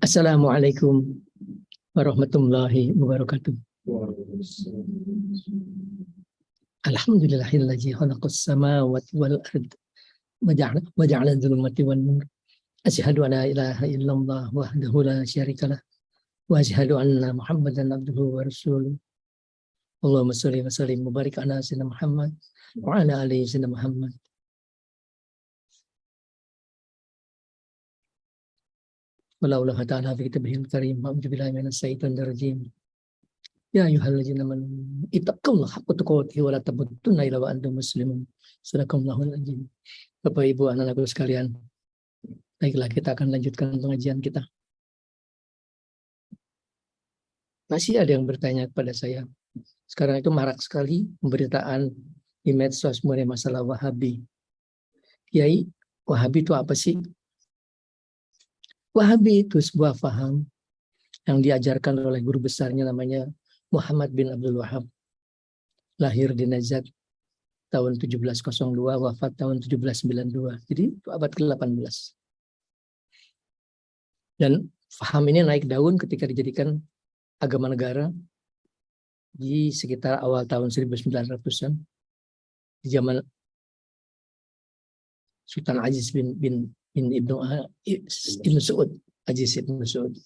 Assalamualaikum warahmatullahi wabarakatuh. Alhamdulillahilladzi khalaqas samawati wal ard wa ja'ala dzulumati wan nur. Asyhadu an la ilaha illallah wahdahu la syarikalah wa asyhadu anna Muhammadan abduhu wa rasuluh. Allahumma shalli wa sallim wa barik ala sayyidina Muhammad wa ala ali sayyidina Muhammad. Wallahu ta'ala fi kitabihil karim. A'udzu billahi minasyaitonir syaitonir rajim. Ya ayyuhalladzina amanu ittaqullaha haqqa tuqatih wa la tamutunna illa wa antum muslimun. Shadaqallahul azim. Bapak Ibu anak-anakku sekalian, baiklah kita akan lanjutkan pengajian kita. Masih ada yang bertanya kepada saya. Sekarang itu marak sekali pemberitaan di medsos mengenai masalah Wahabi. Kiai, Wahabi itu apa sih? Wahabi itu sebuah faham yang diajarkan oleh guru besarnya namanya Muhammad bin Abdul Wahab. Lahir di Najd tahun 1702, wafat tahun 1792. Jadi itu abad ke-18. Dan faham ini naik daun ketika dijadikan agama negara di sekitar awal tahun 1900-an di zaman Sultan Aziz bin Ibn Saud, Aziz Ibn Saud.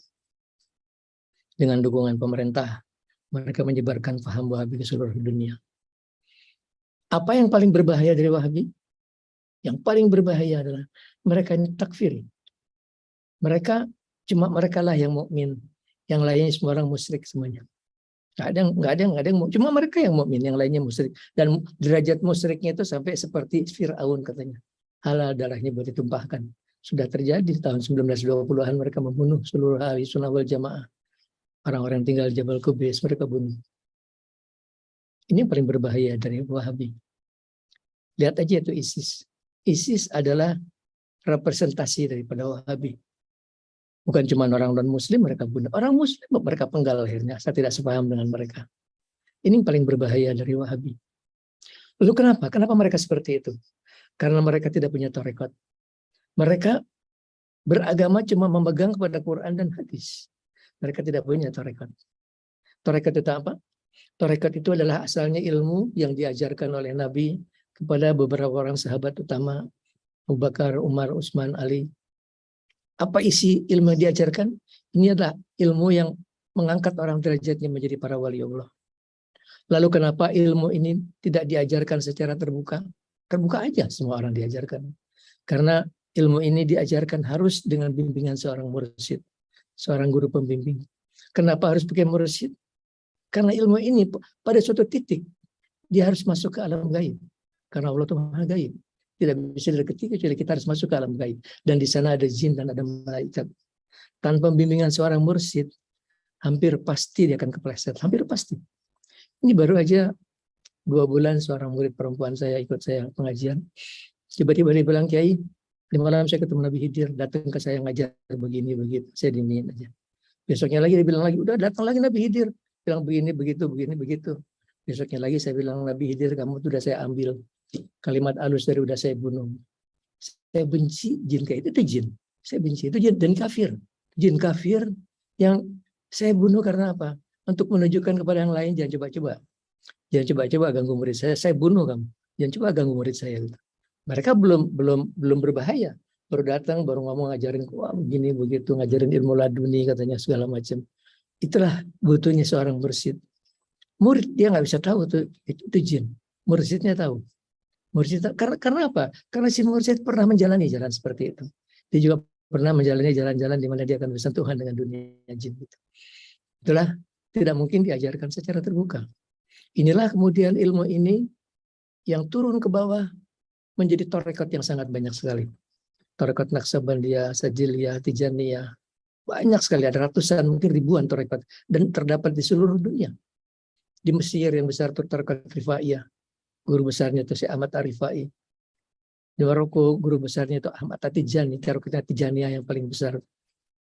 Dengan dukungan pemerintah, mereka menyebarkan paham Wahabi ke seluruh dunia. Apa yang paling berbahaya dari Wahabi? Yang paling berbahaya adalah mereka ini takfir. Mereka cuma mereka lah yang mukmin, yang lainnya semua orang musyrik semuanya. Nggak ada yang cuma mereka yang mukmin, yang lainnya musyrik. Dan derajat musyriknya itu sampai seperti Fir'aun katanya. Halal darahnya boleh ditumpahkan. Sudah terjadi tahun 1920-an mereka membunuh seluruh ahli sunnah wal jamaah. Orang-orang tinggal di Jabal Qubais mereka bunuh. Ini yang paling berbahaya dari Wahabi. Lihat aja itu ISIS. ISIS adalah representasi daripada Wahabi. Bukan cuma orang non-muslim mereka bunuh. Orang muslim mereka penggal akhirnya. Saya tidak sepaham dengan mereka. Ini yang paling berbahaya dari Wahabi. Lalu kenapa? Kenapa mereka seperti itu? Karena mereka tidak punya tarekat. Mereka beragama cuma memegang kepada Quran dan hadis. Mereka tidak punya tarekat. Tarekat itu apa? Tarekat itu adalah asalnya ilmu yang diajarkan oleh Nabi kepada beberapa orang sahabat utama, Abu Bakar, Umar, Utsman, Ali. Apa isi ilmu yang diajarkan? Ini adalah ilmu yang mengangkat orang derajatnya menjadi para wali Allah. Lalu kenapa ilmu ini tidak diajarkan secara terbuka? Terbuka aja semua orang diajarkan. Karena ilmu ini diajarkan harus dengan bimbingan seorang mursyid, seorang guru pembimbing. Kenapa harus pakai mursyid? Karena ilmu ini pada suatu titik dia harus masuk ke alam gaib. Karena Allah itu Maha gaib. Tidak bisa didekati kecuali kita harus masuk ke alam gaib. Dan di sana ada jin dan ada malaikat. Tanpa bimbingan seorang mursyid, hampir pasti dia akan kepleset. Hampir pasti. Ini baru aja 2 bulan seorang murid perempuan saya ikut saya pengajian. Tiba-tiba dia bilang, Kiai, di malam saya ketemu Nabi Khidir, datang ke saya ngajar begini begitu. Saya diniin aja. Besoknya lagi dia bilang lagi, udah datang lagi Nabi Khidir, bilang begini begitu begini begitu. Besoknya lagi saya bilang, Nabi Khidir kamu tuh udah saya ambil kalimat halus dari udah saya bunuh. Saya benci jin kayak itu jin. Saya benci itu jin dan kafir. Jin kafir yang saya bunuh karena apa? Untuk menunjukkan kepada yang lain jangan coba-coba. Jangan coba-coba ganggu murid saya bunuh kamu. Jangan coba ganggu murid saya gitu. Mereka belum berbahaya. Baru datang, baru ngomong ngajarin wah begini begitu, ngajarin ilmu laduni katanya segala macam. Itulah butuhnya seorang mursyid. Murid dia nggak bisa tahu itu jin. Mursyidnya tahu. Mursyid karena apa? Karena si mursyid pernah menjalani jalan seperti itu. Dia juga pernah menjalani jalan-jalan di mana dia akan bersentuhan dengan dunia jin itu. Itulah tidak mungkin diajarkan secara terbuka. Inilah kemudian ilmu ini yang turun ke bawah menjadi tarekat yang sangat banyak sekali. Tarekat Naqsabandiyah, Sajiliyah, Tijaniyah. Banyak sekali, ada ratusan, mungkin ribuan tarekat. Dan terdapat di seluruh dunia. Di Mesir yang besar itu tarekat Rifaiyah. Guru besarnya itu Syekh Ahmad Ar-Rifai. Di Maroko guru besarnya itu Ahmad At-Tijani, tarekat Tijaniyah yang paling besar.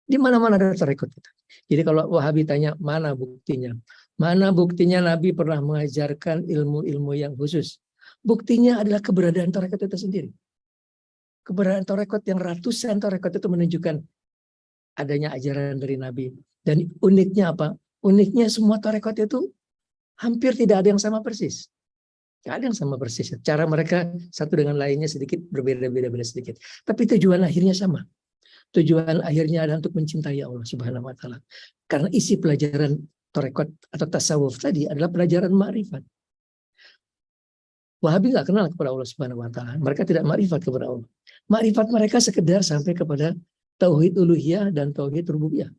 Di mana-mana ada tarekat kita. Jadi kalau Wahabi tanya mana buktinya? Mana buktinya Nabi pernah mengajarkan ilmu-ilmu yang khusus? Buktinya adalah keberadaan tarekat itu sendiri. Keberadaan tarekat yang ratusan tarekat itu menunjukkan adanya ajaran dari Nabi. Dan uniknya apa? Uniknya semua tarekat itu hampir tidak ada yang sama persis. Tidak ada yang sama persis. Cara mereka satu dengan lainnya sedikit berbeda-beda sedikit. Tapi tujuan akhirnya sama. Tujuan akhirnya adalah untuk mencintai Allah Subhanahu wa taala. Karena isi pelajaran tarekat atau tasawuf tadi adalah pelajaran ma'rifat. Wahabi nggak kenal kepada Allah Subhanahu wa taala. Mereka tidak ma'rifat kepada Allah. Ma'rifat mereka sekedar sampai kepada tauhid uluhiyah dan tauhid rububiyah.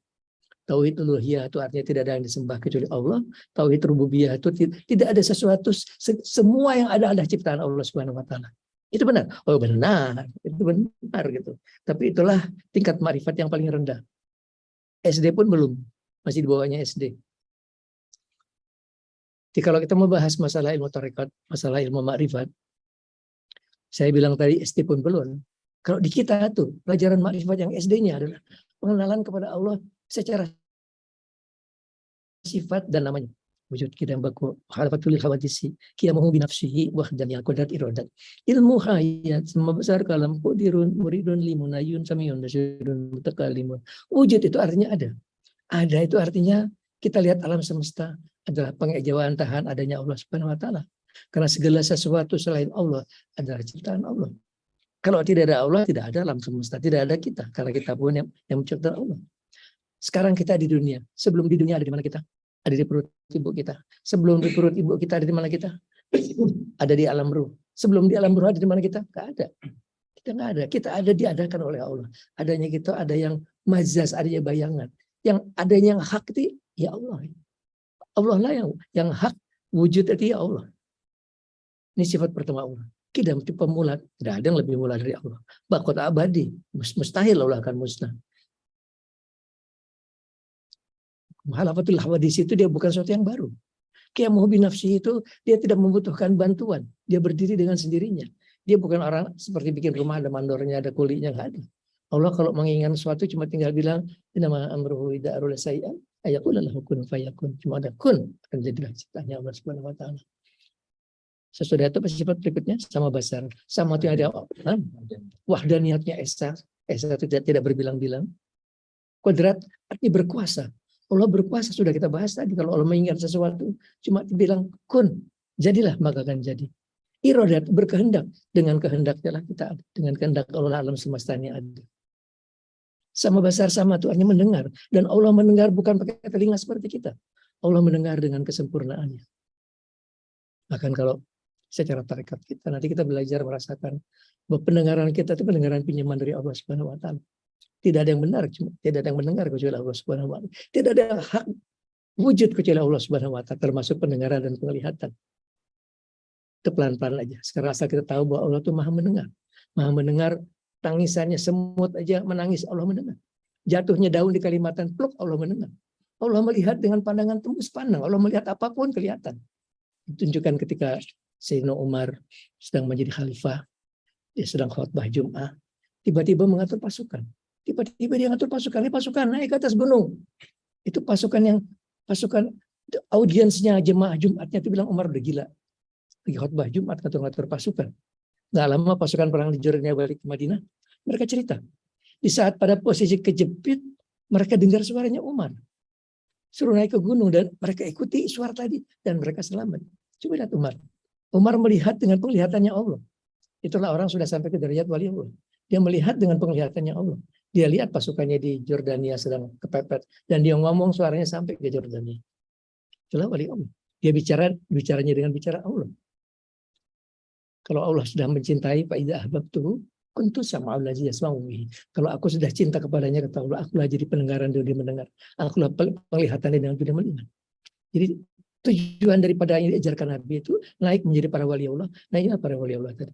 Tauhid uluhiyah itu artinya tidak ada yang disembah kecuali Allah. Tauhid rububiyah itu tidak ada sesuatu, semua yang ada adalah ciptaan Allah Subhanahu wa taala. Itu benar. Oh benar, itu benar gitu. Tapi itulah tingkat ma'rifat yang paling rendah. SD pun belum, masih di bawahnya SD. Jadi kalau kita membahas masalah ilmu tarekat, masalah ilmu ma'rifat, saya bilang tadi SD pun belum. Kalau di kita tuh pelajaran ma'rifat yang SD-nya adalah pengenalan kepada Allah secara sifat dan namanya. Wujud kidam baku halafatul hawadisi qiyamahu bi nafsihi wa khadamiyal qadrat iradat ilmu hayat semua besar kalam qadirun muridun limunayun samiyun basirun mutakallimun. Wujud itu artinya ada itu artinya kita lihat alam semesta adalah pengejauhan tahan adanya Allah Subhanahu wa taala, karena segala sesuatu selain Allah adalah ciptaan Allah. Kalau tidak ada Allah, tidak ada alam semesta, tidak ada kita, karena kita pun yang menciptakan Allah. Sekarang kita di dunia, sebelum di dunia ada di mana kita? Ada di perut ibu kita. Sebelum di perut ibu kita ada di mana kita? Ada di alam ruh. Sebelum di alam ruh ada di mana kita? Nggak ada. Kita nggak ada. Kita ada diadakan oleh Allah. Adanya kita ada yang majaz, adanya bayangan. Yang adanya yang hak itu ya Allah. Allah lah yang hak wujud itu ya Allah. Ini sifat pertama Allah. Kidam itu pemula. Tidak ada yang lebih mula dari Allah. Bakot abadi. Mustahil Allah akan musnah. Halafatul hawadis itu dia bukan sesuatu yang baru. Qiyamahu bi nafsihi itu dia tidak membutuhkan bantuan. Dia berdiri dengan sendirinya. Dia bukan orang seperti bikin rumah ada mandornya, ada kulinya, nggak ada. Allah kalau menginginkan sesuatu cuma tinggal bilang nama amruhu idza arada syai'an ayaqul lahu kun fayakun. Cuma ada kun akan jadilah ciptanya Allah Subhanahu wa taala. Sesudah itu sifat berikutnya sama basar. Sama itu ada wahdaniyatnya esa. Esa itu tidak berbilang-bilang. Kodrat artinya berkuasa. Allah berkuasa, sudah kita bahas tadi. Kalau Allah menginginkan sesuatu, cuma dibilang kun, jadilah maka akan jadi. Iradat berkehendak, dengan kehendaknya lah kita ada. Dengan kehendak Allah alam semestanya ada. Sama besar sama itu artinya mendengar. Dan Allah mendengar bukan pakai telinga seperti kita. Allah mendengar dengan kesempurnaannya. Bahkan kalau secara tarekat kita, nanti kita belajar merasakan bahwa pendengaran kita itu pendengaran pinjaman dari Allah Subhanahu wa taala. Tidak ada yang benar, tidak ada yang mendengar kecuali Allah Subhanahu wa taala. Tidak ada yang hak wujud kecuali Allah Subhanahu wa taala, termasuk pendengaran dan penglihatan. Itu pelan-pelan aja. Sekarang asal kita tahu bahwa Allah itu Maha mendengar. Maha mendengar tangisannya semut aja menangis, Allah mendengar. Jatuhnya daun di Kalimantan, pluk, Allah mendengar. Allah melihat dengan pandangan tembus pandang. Allah melihat apapun kelihatan. Ditunjukkan ketika Sayyidina Umar sedang menjadi khalifah, dia sedang khutbah Jum'ah, tiba-tiba mengatur pasukan. Tiba-tiba dia ngatur pasukan, ini pasukan naik ke atas gunung. Itu pasukan audiensnya jemaah Jumatnya itu bilang Umar udah gila. Lagi khutbah Jumat ngatur-ngatur pasukan. Nggak lama pasukan perang di Jordan balik ke Madinah, mereka cerita. Di saat pada posisi kejepit, mereka dengar suaranya Umar. Suruh naik ke gunung dan mereka ikuti suara tadi dan mereka selamat. Coba lihat Umar. Umar melihat dengan penglihatannya Allah. Itulah orang sudah sampai ke derajat wali Allah. Dia melihat dengan penglihatannya Allah. Dia lihat pasukannya di Jordania sedang kepepet dan dia ngomong suaranya sampai ke Jordania. Itulah wali Allah. Dia bicaranya dengan bicara Allah. Kalau Allah sudah mencintai, fa idza ahbabtuhu kuntu sam'ahu allazi yasma'u bihi. Kalau aku sudah cinta kepadanya, kata Allah, akulah jadi pendengaran dia mendengar. Akulah penglihatannya dengan dia melihat. Jadi tujuan daripada yang diajarkan Nabi itu naik menjadi para wali Allah. Naiklah para wali Allah tadi.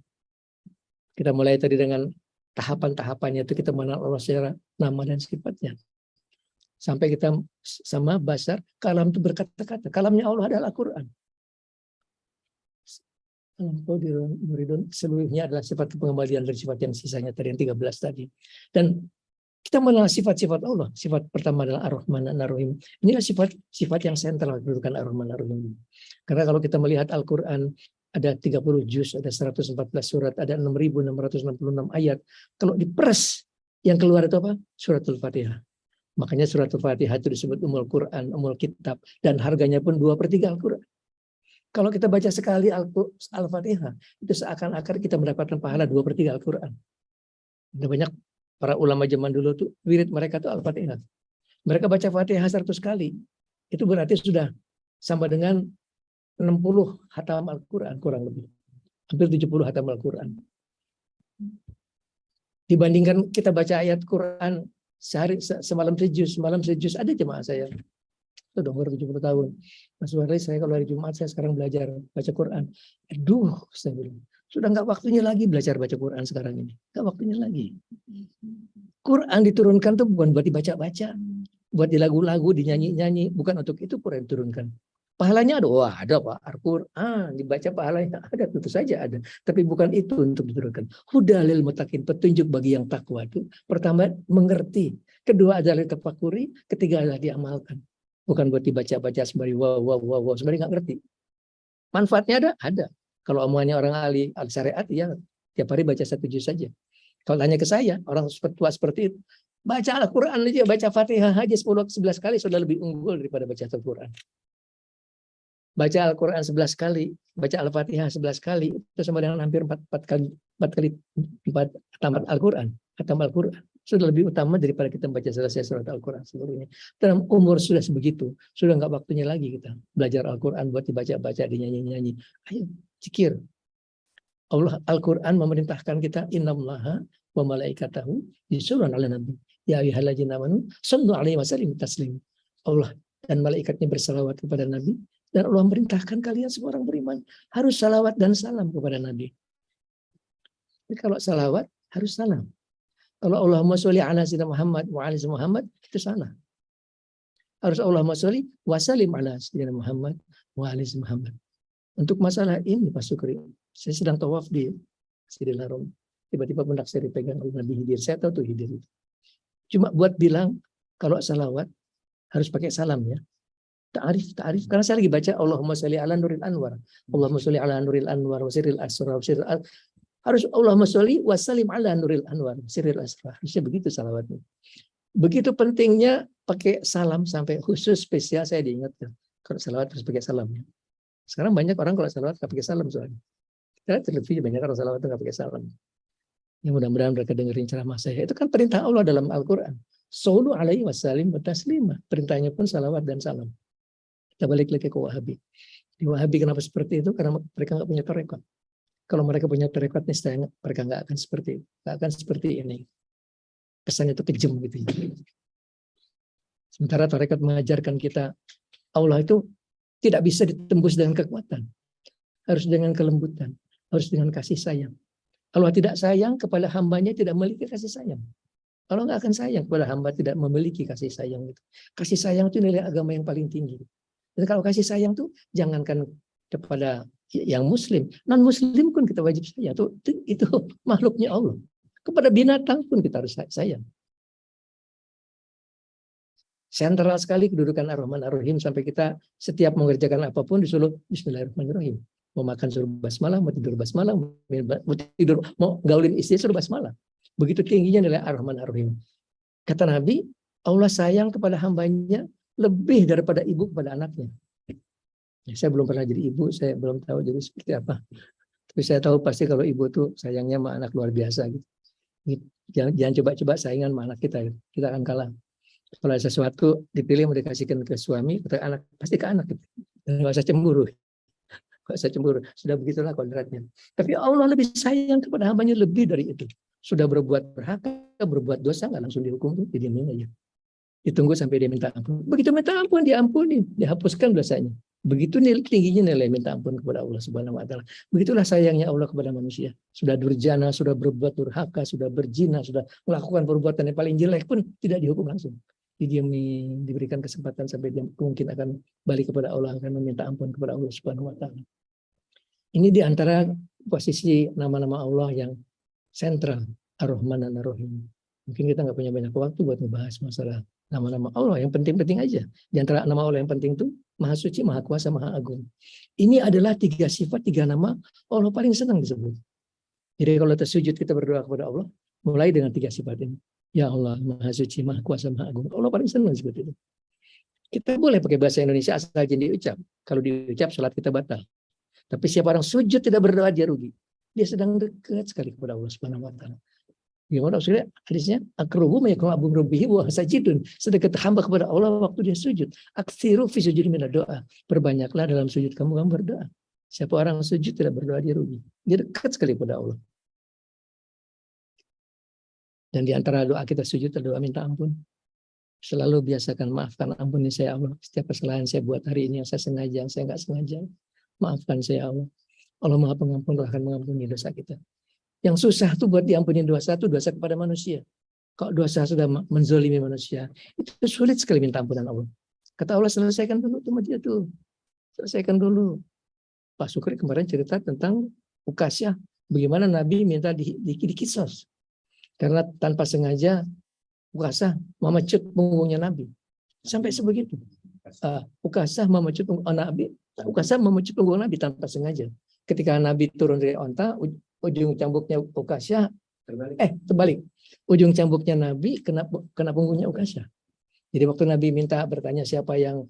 Kita mulai tadi dengan tahapan-tahapannya itu kita mengenal Allah secara nama dan sifatnya. Sampai kita sama basar, kalam itu berkata-kata. Kalamnya Allah adalah Al-Quran. Seluruhnya adalah sifat pengembalian dari sifat yang sisanya tadi yang 13 tadi. Dan kita mengenal sifat-sifat Allah. Sifat pertama adalah Ar-Rahman Ar-Rahim. Inilah sifat yang sentral kedudukan Ar-Rahman Ar-Rahim. Karena kalau kita melihat Al-Quran, ada 30 juz, ada 114 surat, ada 6.666 ayat. Kalau diperes, yang keluar itu apa? Suratul Fatihah. Makanya surat Al-Fatihah itu disebut Ummul Quran, Ummul Kitab, dan harganya pun 2/3 Al-Quran. Kalau kita baca sekali Al-Fatihah, itu seakan-akan kita mendapatkan pahala 2/3 Al-Quran. Ada banyak para ulama zaman dulu tuh, wirid mereka tuh Al-Fatihah. Mereka baca Fatihah 100 kali. Itu berarti sudah sama dengan 60 hatam Al-Quran, kurang lebih. Hampir 70 hatam Al-Quran. Dibandingkan kita baca ayat Quran sehari semalam sejus ada jemaah saya. Itu udah umur 70 tahun. Mas Warli, saya kalau hari Jumat saya sekarang belajar baca Quran. Aduh, saya bilang, sudah nggak waktunya lagi belajar baca Quran sekarang ini. Nggak waktunya lagi. Quran diturunkan tuh bukan buat dibaca-baca, buat di lagu-lagu, dinyanyi-nyanyi, bukan untuk itu Quran diturunkan. Pahalanya ada, wah ada Pak, Al-Quran dibaca pahalanya ada, tentu saja ada. Tapi bukan itu untuk diturunkan. Hudalil mutakin, petunjuk bagi yang takwa itu. Pertama mengerti, kedua adalah tafakuri, ketiga adalah diamalkan. Bukan buat dibaca-baca sembari wow, sembari nggak ngerti. Manfaatnya ada. Kalau omongannya orang ahli syariat, ya tiap hari baca 1 juz saja. Kalau tanya ke saya, orang tua seperti itu, baca Al-Quran aja, baca Fatihah aja 10-11 kali sudah lebih unggul daripada baca Al-Quran. Baca Al-Quran 11 kali, baca Al-Fatihah 11 kali, itu sama dengan hampir 4 kali tamat Al-Quran, khatam Al-Quran. Sudah lebih utama daripada kita baca selesai surat Al-Quran seluruhnya. Dalam umur sudah sebegitu, sudah nggak waktunya lagi kita belajar Al-Quran buat dibaca-baca, dinyanyi-nyanyi. Ayo, zikir. Allah Al-Quran memerintahkan kita, innallaha wa malaikatahu yusholluna 'alan nabi ya ayyuhalladzina amanu shallu 'alaihi wa sallimu taslima. Allah dan malaikatnya bersalawat kepada Nabi, dan Allah merintahkan kalian semua orang beriman harus salawat dan salam kepada Nabi. Jadi kalau salawat harus salam. Kalau Allahumma sholli ala sayyidina Muhammad wa ala Muhammad, itu salah. Harus Allahumma sholli wa sallim ala sayyidina Muhammad wa ala Muhammad. Untuk masalah ini Pak Sukri, saya sedang tawaf di Masjidil Haram. Tiba-tiba pundak saya dipegang oleh Nabi Khidir. Saya tahu tuh Khidir itu. Cuma buat bilang kalau salawat harus pakai salam ya. Ta'arif. Karena saya lagi baca Allahumma sholli ala nuril anwar. Allahumma sholli ala nuril anwar wa sirril asrar wa sirril harus Allahumma sholli wa sallim ala nuril anwar sirril asrar. Harusnya begitu salawatnya. Begitu pentingnya pakai salam, sampai khusus spesial saya diingatkan. Kalau salawat harus pakai salam ya. Sekarang banyak orang kalau salawat nggak pakai salam soalnya. Kita televisi banyak orang salawat nggak pakai salam. Ya mudah-mudahan mereka dengerin ceramah saya. Itu kan perintah Allah dalam Al-Quran. Shollu alaihi wasallim wa taslima. Perintahnya pun salawat dan salam. Kita balik lagi ke Wahabi. Di Wahabi kenapa seperti itu? Karena mereka nggak punya tarekat. Kalau mereka punya tarekat, niscaya mereka nggak akan seperti itu. Nggak akan seperti ini. Kesannya itu kejam gitu. Sementara tarekat mengajarkan kita Allah itu tidak bisa ditembus dengan kekuatan. Harus dengan kelembutan. Harus dengan kasih sayang. Allah tidak sayang kepada hambanya tidak memiliki kasih sayang. Allah nggak akan sayang kepada hamba tidak memiliki kasih sayang. Kasih sayang itu nilai agama yang paling tinggi. Dan kalau kasih sayang itu jangankan kepada yang muslim, non muslim pun kita wajib sayang. Itu makhluknya Allah. Kepada binatang pun kita harus sayang. Sentral sekali kedudukan Ar-Rahman Ar-Rahim sampai kita setiap mengerjakan apapun disuruh Bismillahirrahmanirrahim. Mau makan suruh basmalah, mau tidur basmalah, mau gaulin istri suruh basmalah. Begitu tingginya nilai Ar-Rahman Ar-Rahim. Kata Nabi, Allah sayang kepada hambanya lebih daripada ibu kepada anaknya. Ya, saya belum pernah jadi ibu, saya belum tahu jadi seperti apa. Tapi saya tahu pasti kalau ibu tuh sayangnya sama anak luar biasa gitu. Jangan coba-coba saingan sama anak kita, gitu. Kita akan kalah. Kalau ada sesuatu dipilih mau dikasihkan ke suami, ke anak, pasti ke anak gitu. Dan nggak usah cemburu. Nggak usah cemburu. Sudah begitulah kodratnya. Tapi Allah lebih sayang kepada hambanya lebih dari itu. Sudah berbuat berhaka, berbuat dosa, nggak langsung dihukum, didiamin aja. Ditunggu sampai dia minta ampun. Begitu minta ampun, diampuni, dihapuskan dosanya. Begitu tingginya nilai minta ampun kepada Allah Subhanahu wa taala. Begitulah sayangnya Allah kepada manusia. Sudah durjana, sudah berbuat durhaka, sudah berzina, sudah melakukan perbuatan yang paling jelek pun tidak dihukum langsung. Didiami, diberikan kesempatan sampai dia mungkin akan balik kepada Allah, akan meminta ampun kepada Allah Subhanahu wa taala. Ini di antara posisi nama-nama Allah yang sentral, Ar-Rahman dan Ar-Rahim. Mungkin kita nggak punya banyak waktu buat membahas masalah nama-nama Allah yang penting-penting aja. Di antara nama Allah yang penting itu Maha Suci, Maha Kuasa, Maha Agung. Ini adalah 3 sifat, 3 nama Allah paling senang disebut. Jadi kalau tersujud kita berdoa kepada Allah, mulai dengan 3 sifat ini. Ya Allah, Maha Suci, Maha Kuasa, Maha Agung. Allah paling senang seperti itu. Kita boleh pakai bahasa Indonesia asal jadi diucap. Kalau diucap, sholat kita batal. Tapi siapa orang sujud tidak berdoa, dia rugi. Dia sedang dekat sekali kepada Allah Subhanahu wa taala. Gimana maksudnya? Hadisnya, akruhu ma yakunu abu rabbihi wa sajidun. Sedekat hamba kepada Allah waktu dia sujud. Aksiru fi sujudi min doa. Perbanyaklah dalam sujud kamu berdoa. Siapa orang sujud tidak berdoa, dia rugi. Dia dekat sekali kepada Allah. Dan di antara doa kita sujud adalah doa minta ampun. Selalu biasakan, maafkan, ampuni saya Allah. Setiap kesalahan saya buat hari ini yang saya sengaja, yang saya nggak sengaja. Maafkan saya Allah. Allah Maha Pengampun, akan mengampuni dosa kita. Yang susah tuh buat diampuni dosa itu dosa kepada manusia. Kalau dosa sudah menzolimi manusia, itu sulit sekali minta ampunan Allah. Kata Allah, selesaikan dulu sama dia tuh. Selesaikan dulu. Pak Sukri kemarin cerita tentang Ukasyah. Bagaimana Nabi minta dikisos. Karena tanpa sengaja Ukasyah memecut punggungnya Nabi. Sampai sebegitu. Ukasyah memecut punggung Nabi. Ukasyah memecut punggung Nabi tanpa sengaja. Ketika Nabi turun dari onta, ujung cambuknya Ukasyah terbalik. Ujung cambuknya Nabi kena punggungnya Ukasyah. Jadi waktu Nabi minta bertanya siapa yang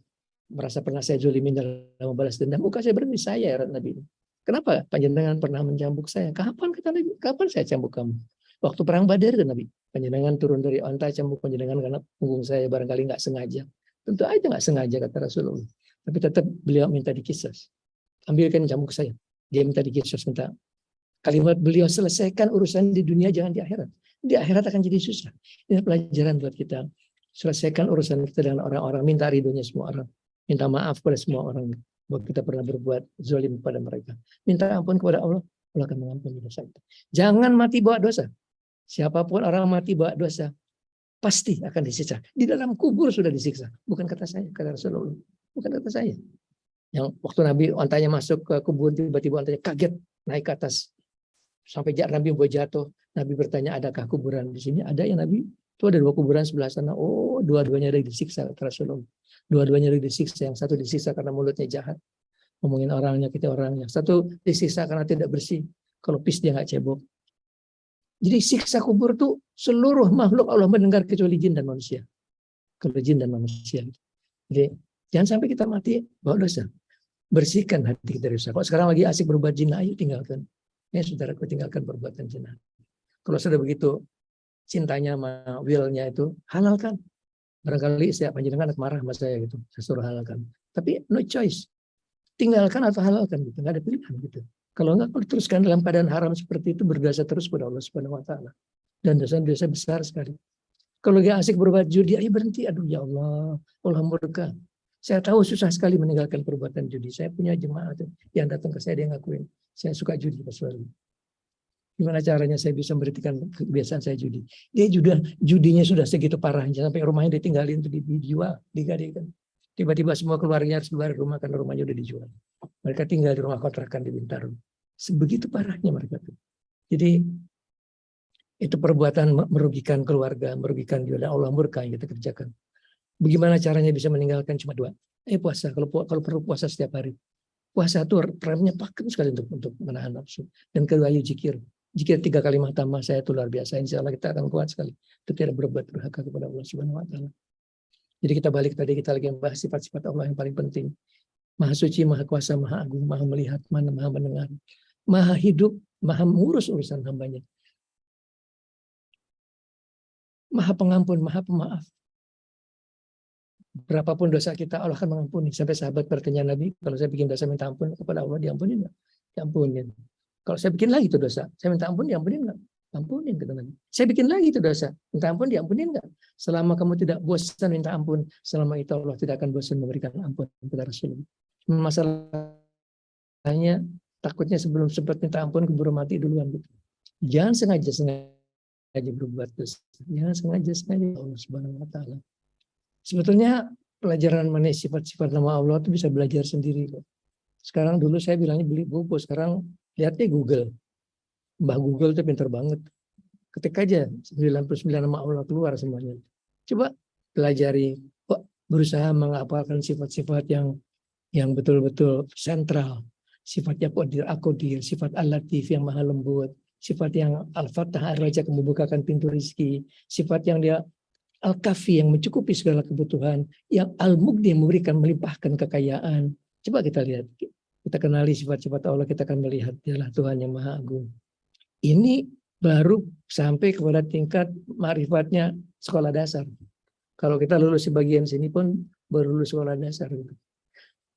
merasa pernah saya zolimin dalam membalas dendam, Ukasyah berarti saya, ya Nabi. Kenapa panjenengan pernah mencambuk saya? Kapan kata Nabi? Kapan saya cambuk kamu? Waktu perang Badar kan Nabi. Panjenengan turun dari onta, cambuk panjenengan karena punggung saya barangkali nggak sengaja. Tentu aja nggak sengaja kata Rasulullah. Tapi tetap beliau minta dikisos. Ambilkan cambuk saya. Dia minta dikisos, minta. Kalimat beliau, selesaikan urusan di dunia, jangan di akhirat. Di akhirat akan jadi susah. Ini pelajaran buat kita. Selesaikan urusan kita dengan orang-orang. Minta ridhonya semua orang. Minta maaf pada semua orang. Bahwa kita pernah berbuat zalim kepada mereka. Minta ampun kepada Allah. Allah akan mengampuni dosa kita. Jangan mati bawa dosa. Siapapun orang mati bawa dosa, pasti akan disiksa. Di dalam kubur sudah disiksa. Bukan kata saya, kata Rasulullah. Bukan kata saya. Yang waktu Nabi ontanya masuk ke kubur, tiba-tiba ontanya kaget naik ke atas. Sampai Nabi mau jatuh. Nabi bertanya, adakah kuburan di sini? Ada ya Nabi. Itu ada 2 kuburan sebelah sana. Oh, dua-duanya ada disiksa, kata Rasulullah. Dua-duanya ada disiksa. Yang satu disiksa karena mulutnya jahat. Ngomongin orang, nyakitin orang. Yang satu disiksa karena tidak bersih. Kalau pis dia nggak cebok. Jadi siksa kubur tuh seluruh makhluk Allah mendengar kecuali jin dan manusia. Kalau jin dan manusia. Jadi jangan sampai kita mati bawa dosa. Bersihkan hati kita dari dosa. Kalau sekarang lagi asik berbuat zina, ayo tinggalkan. Ya saudaraku, tinggalkan perbuatan zina. Kalau sudah begitu cintanya sama will-nya itu halalkan. Barangkali saya panjenengan anak marah sama saya gitu. Saya suruh halalkan. Tapi no choice. Tinggalkan atau halalkan gitu. Nggak ada pilihan gitu. Kalau enggak, kalau teruskan dalam keadaan haram seperti itu, berdosa terus pada Allah Subhanahu wa taala. Dan dosa-dosa besar sekali. Kalau dia asik berbuat judi, ayo berhenti. Aduh ya Allah, Allah murka. Saya tahu susah sekali meninggalkan perbuatan judi. Saya punya jemaah yang datang ke saya, dia ngakuin, saya suka judi selalu. Gimana caranya saya bisa memberhentikan kebiasaan saya judi? Dia judinya sudah segitu parahnya, sampai rumahnya ditinggalin, dijual, digadikan. Tiba-tiba semua keluarganya harus keluar rumah karena rumahnya udah dijual. Mereka tinggal di rumah kontrakan di Bintaro. Sebegitu parahnya mereka tuh. Jadi itu perbuatan merugikan keluarga, merugikan dia. Allah murka yang kita kerjakan. Bagaimana caranya bisa meninggalkan? Cuma 2. Puasa. Kalau perlu puasa setiap hari. Puasa itu remnya pakem sekali untuk menahan nafsu. Dan kedua, zikir. Jika 3 kali tambah saya itu luar biasa. Insya Allah kita akan kuat sekali. Itu tidak berbuat durhaka kepada Allah Subhanahu wa taala. Jadi kita balik tadi, kita lagi membahas sifat-sifat Allah yang paling penting. Maha suci, maha kuasa, maha agung, maha melihat, maha mendengar, maha hidup, maha mengurus urusan hambanya. Maha pengampun, maha pemaaf. Berapapun dosa kita, Allah akan mengampuni. Sampai sahabat bertanya Nabi, kalau saya bikin dosa minta ampun kepada Allah, diampunin nggak? Diampunin. Kalau saya bikin lagi itu dosa, saya minta ampun, diampunin nggak? Ampunin, kata Nabi. Saya bikin lagi itu dosa, minta ampun, diampunin nggak? Selama kamu tidak bosan minta ampun, selama itu Allah tidak akan bosan memberikan ampun kepada Rasulullah. Masalahnya takutnya sebelum sempat minta ampun keburu mati duluan. Gitu. Jangan sengaja berbuat dosa. Jangan sengaja Allah Subhanahu wa taala. Sebetulnya pelajaran mengenai sifat-sifat nama Allah itu bisa belajar sendiri. Sekarang dulu saya bilangnya beli buku, sekarang lihatnya Google. Mbah Google itu pintar banget. Ketik aja 99 nama Allah keluar semuanya. Coba pelajari, berusaha menghafalkan sifat-sifat yang betul-betul sentral. Sifatnya Qadir, Aqodir, sifat Al-Latif yang maha lembut, sifat yang Al-Fattah, Ar-Razzaq, membukakan pintu rezeki, sifat yang dia Al-Kafi yang mencukupi segala kebutuhan, yang Al-Mughni yang memberikan melimpahkan kekayaan. Coba kita lihat, kita kenali sifat-sifat Allah, kita akan melihat dialah Tuhan yang Maha Agung. Ini baru sampai kepada tingkat ma'rifatnya sekolah dasar. Kalau kita lulus di bagian sini pun baru lulus sekolah dasar.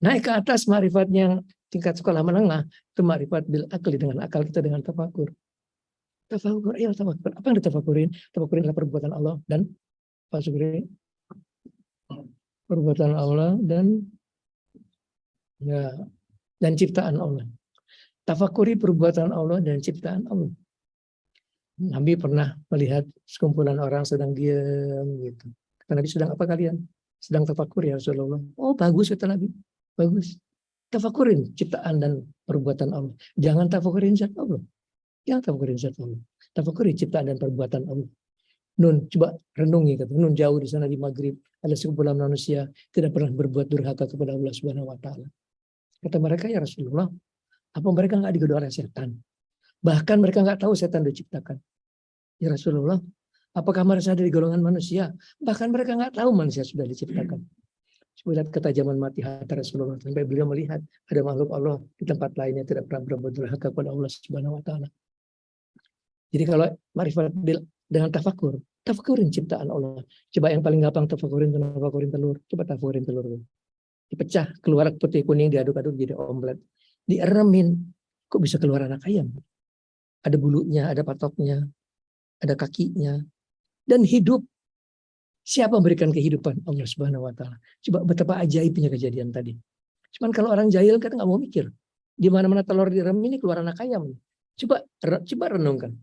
Naik ke atas ma'rifatnya yang tingkat sekolah menengah, itu ma'rifat bil akli, dengan akal kita, dengan tafakur. Tafakur, ya tafakur. Apa yang ditafakurin? Tafakurin adalah perbuatan Allah dan perbuatan Allah dan ya, dan ciptaan Allah. Tafakuri perbuatan Allah dan ciptaan Allah. Nabi pernah melihat sekumpulan orang sedang diam gitu. Kata Nabi, sedang apa kalian? Sedang tafakur ya Rasulullah. Oh bagus kata Nabi. Bagus. Tafakurin ciptaan dan perbuatan Allah. Jangan tafakurin zat Allah. Jangan tafakurin zat Allah. Tafakurin ciptaan dan perbuatan Allah. Nun, coba renungi, kata Nun, jauh di sana di Maghrib ada sekumpulan manusia tidak pernah berbuat durhaka kepada Allah Subhanahu Wa Taala. Kata mereka, ya Rasulullah, apa mereka nggak digoda oleh setan? Bahkan mereka nggak tahu setan diciptakan. Ya Rasulullah, apakah mereka ada di golongan manusia? Bahkan mereka nggak tahu manusia sudah diciptakan. Coba lihat ketajaman mati hati Rasulullah sampai beliau melihat ada makhluk Allah di tempat lainnya tidak pernah berbuat durhaka kepada Allah Subhanahu Wa Taala. Jadi kalau marifat dengan tafakur, tafakurin ciptaan Allah. Coba yang paling gampang tafakurin telur. Coba tafakurin telur. Dipecah, keluar putih kuning, diaduk-aduk jadi omelet. Dieremin, kok bisa keluar anak ayam? Ada bulunya, ada patoknya, ada kakinya, dan hidup. Siapa memberikan kehidupan? Allah Subhanahu Wa Taala. Coba betapa ajaibnya kejadian tadi. Cuman kalau orang jahil kan nggak mau mikir. Di mana-mana telur diremin ini keluar anak ayam. Coba renungkan.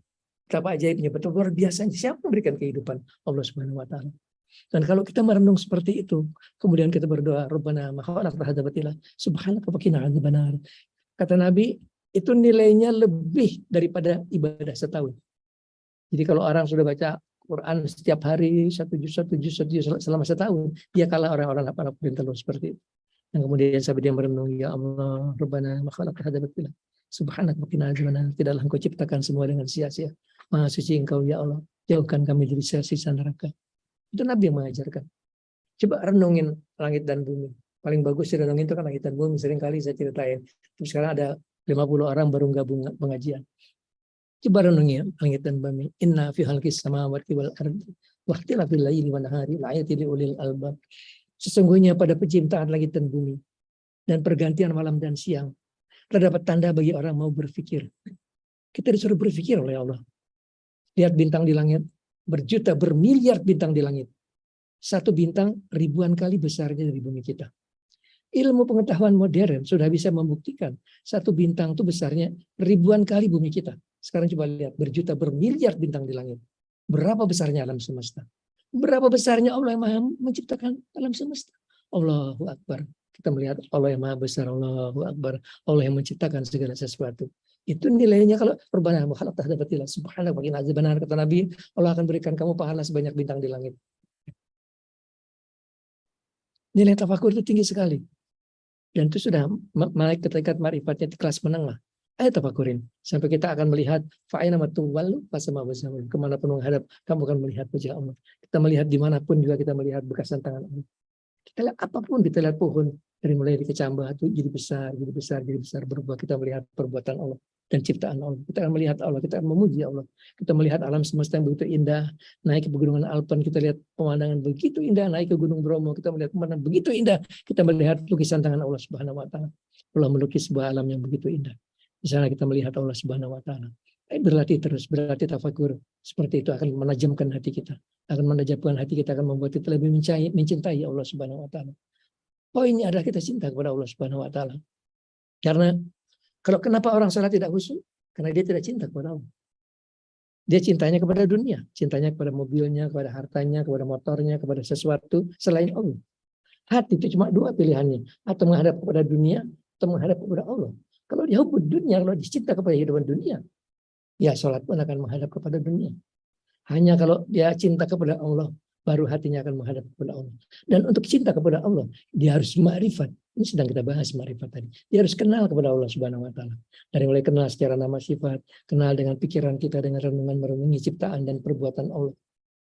Betapa ajaibnya, betapa luar biasanya. Siapa memberikan kehidupan? Allah Subhanahu Wa Taala. Dan kalau kita merenung seperti itu, kemudian kita berdoa, Rabbana ma khalaqta hadza batila, subhanaka wa qina adzabannar. Kata Nabi, itu nilainya lebih daripada ibadah setahun. Jadi kalau orang sudah baca Quran setiap hari satu juz selama setahun, dia kalah orang-orang para telur seperti itu. Dan kemudian sampai dia merenung, ya Allah, Rabbana ma khalaqta hadza batila, subhanaka wa qina adzabannar. Tidaklah Engkau ciptakan semua dengan sia-sia. Maha suci Engkau ya Allah, jauhkan kami dari siksa neraka. Itu Nabi yang mengajarkan. Coba renungin langit dan bumi. Paling bagus renungin itu kan langit dan bumi. Sering kali saya ceritain. Terus sekarang ada 50 orang baru gabung pengajian. Coba renungin langit dan bumi. Inna fi khalqis samawati wal ardi wa ikhtilafil laili wan nahari la'ayatin liulil albab. Sesungguhnya pada penciptaan langit dan bumi dan pergantian malam dan siang terdapat tanda bagi orang mau berpikir. Kita disuruh berpikir oleh Allah. Lihat bintang di langit, berjuta, bermiliar bintang di langit. Satu bintang ribuan kali besarnya dari bumi kita. Ilmu pengetahuan modern sudah bisa membuktikan satu bintang itu besarnya ribuan kali bumi kita. Sekarang coba lihat, berjuta, bermiliar bintang di langit. Berapa besarnya alam semesta? Berapa besarnya Allah yang Maha menciptakan alam semesta? Allahu Akbar. Kita melihat Allah yang Maha besar, Allahu Akbar. Allah yang menciptakan segala sesuatu. Itu nilainya kalau perbana mukhalaf tahta batila subhanahu wa ta'ala, benar kata Nabi, Allah akan berikan kamu pahala sebanyak bintang di langit. Nilai tafakur itu tinggi sekali. Dan itu sudah naik ke tingkat marifatnya di kelas menengah. Ayo tafakurin sampai kita akan melihat fa'ina matuwallu fasama wasamul, kemana pun menghadap kamu akan melihat wajah Allah. Kita melihat dimanapun juga kita melihat bekasan tangan Allah. Kita lihat apapun, kita lihat pohon dari mulai dikecambah itu jadi besar berubah. Kita melihat perbuatan Allah dan ciptaan Allah. Kita akan melihat Allah, kita akan memuji Allah. Kita melihat alam semesta yang begitu indah. Naik ke pegunungan Alpen, kita lihat pemandangan begitu indah. Naik ke Gunung Bromo, kita melihat pemandangan begitu indah. Kita melihat lukisan tangan Allah Subhanahu Wa Taala. Allah melukis sebuah alam yang begitu indah. Di sana kita melihat Allah Subhanahu Wa Taala. Berlatih terus, berlatih tafakur. Seperti itu akan menajamkan hati kita. Akan menajamkan hati kita, akan membuat kita lebih mencintai Allah Subhanahu Wa Taala. Poinnya adalah kita cinta kepada Allah Subhanahu Wa Taala. Karena kalau kenapa orang salat tidak khusyuk? Karena dia tidak cinta kepada Allah. Dia cintanya kepada dunia, cintanya kepada mobilnya, kepada hartanya, kepada motornya, kepada sesuatu selain Allah. Hati itu cuma dua pilihannya, atau menghadap kepada dunia, atau menghadap kepada Allah. Kalau dia hubud dunia, kalau dia cinta kepada kehidupan dunia, ya salat pun akan menghadap kepada dunia. Hanya kalau dia cinta kepada Allah, baru hatinya akan menghadap kepada Allah. Dan untuk cinta kepada Allah, dia harus ma'rifat Ini sedang kita bahas marifat tadi. Dia harus kenal kepada Allah Subhanahu wa taala. Dari mulai kenal secara nama sifat, kenal dengan pikiran kita dengan renungan merenungi ciptaan dan perbuatan Allah.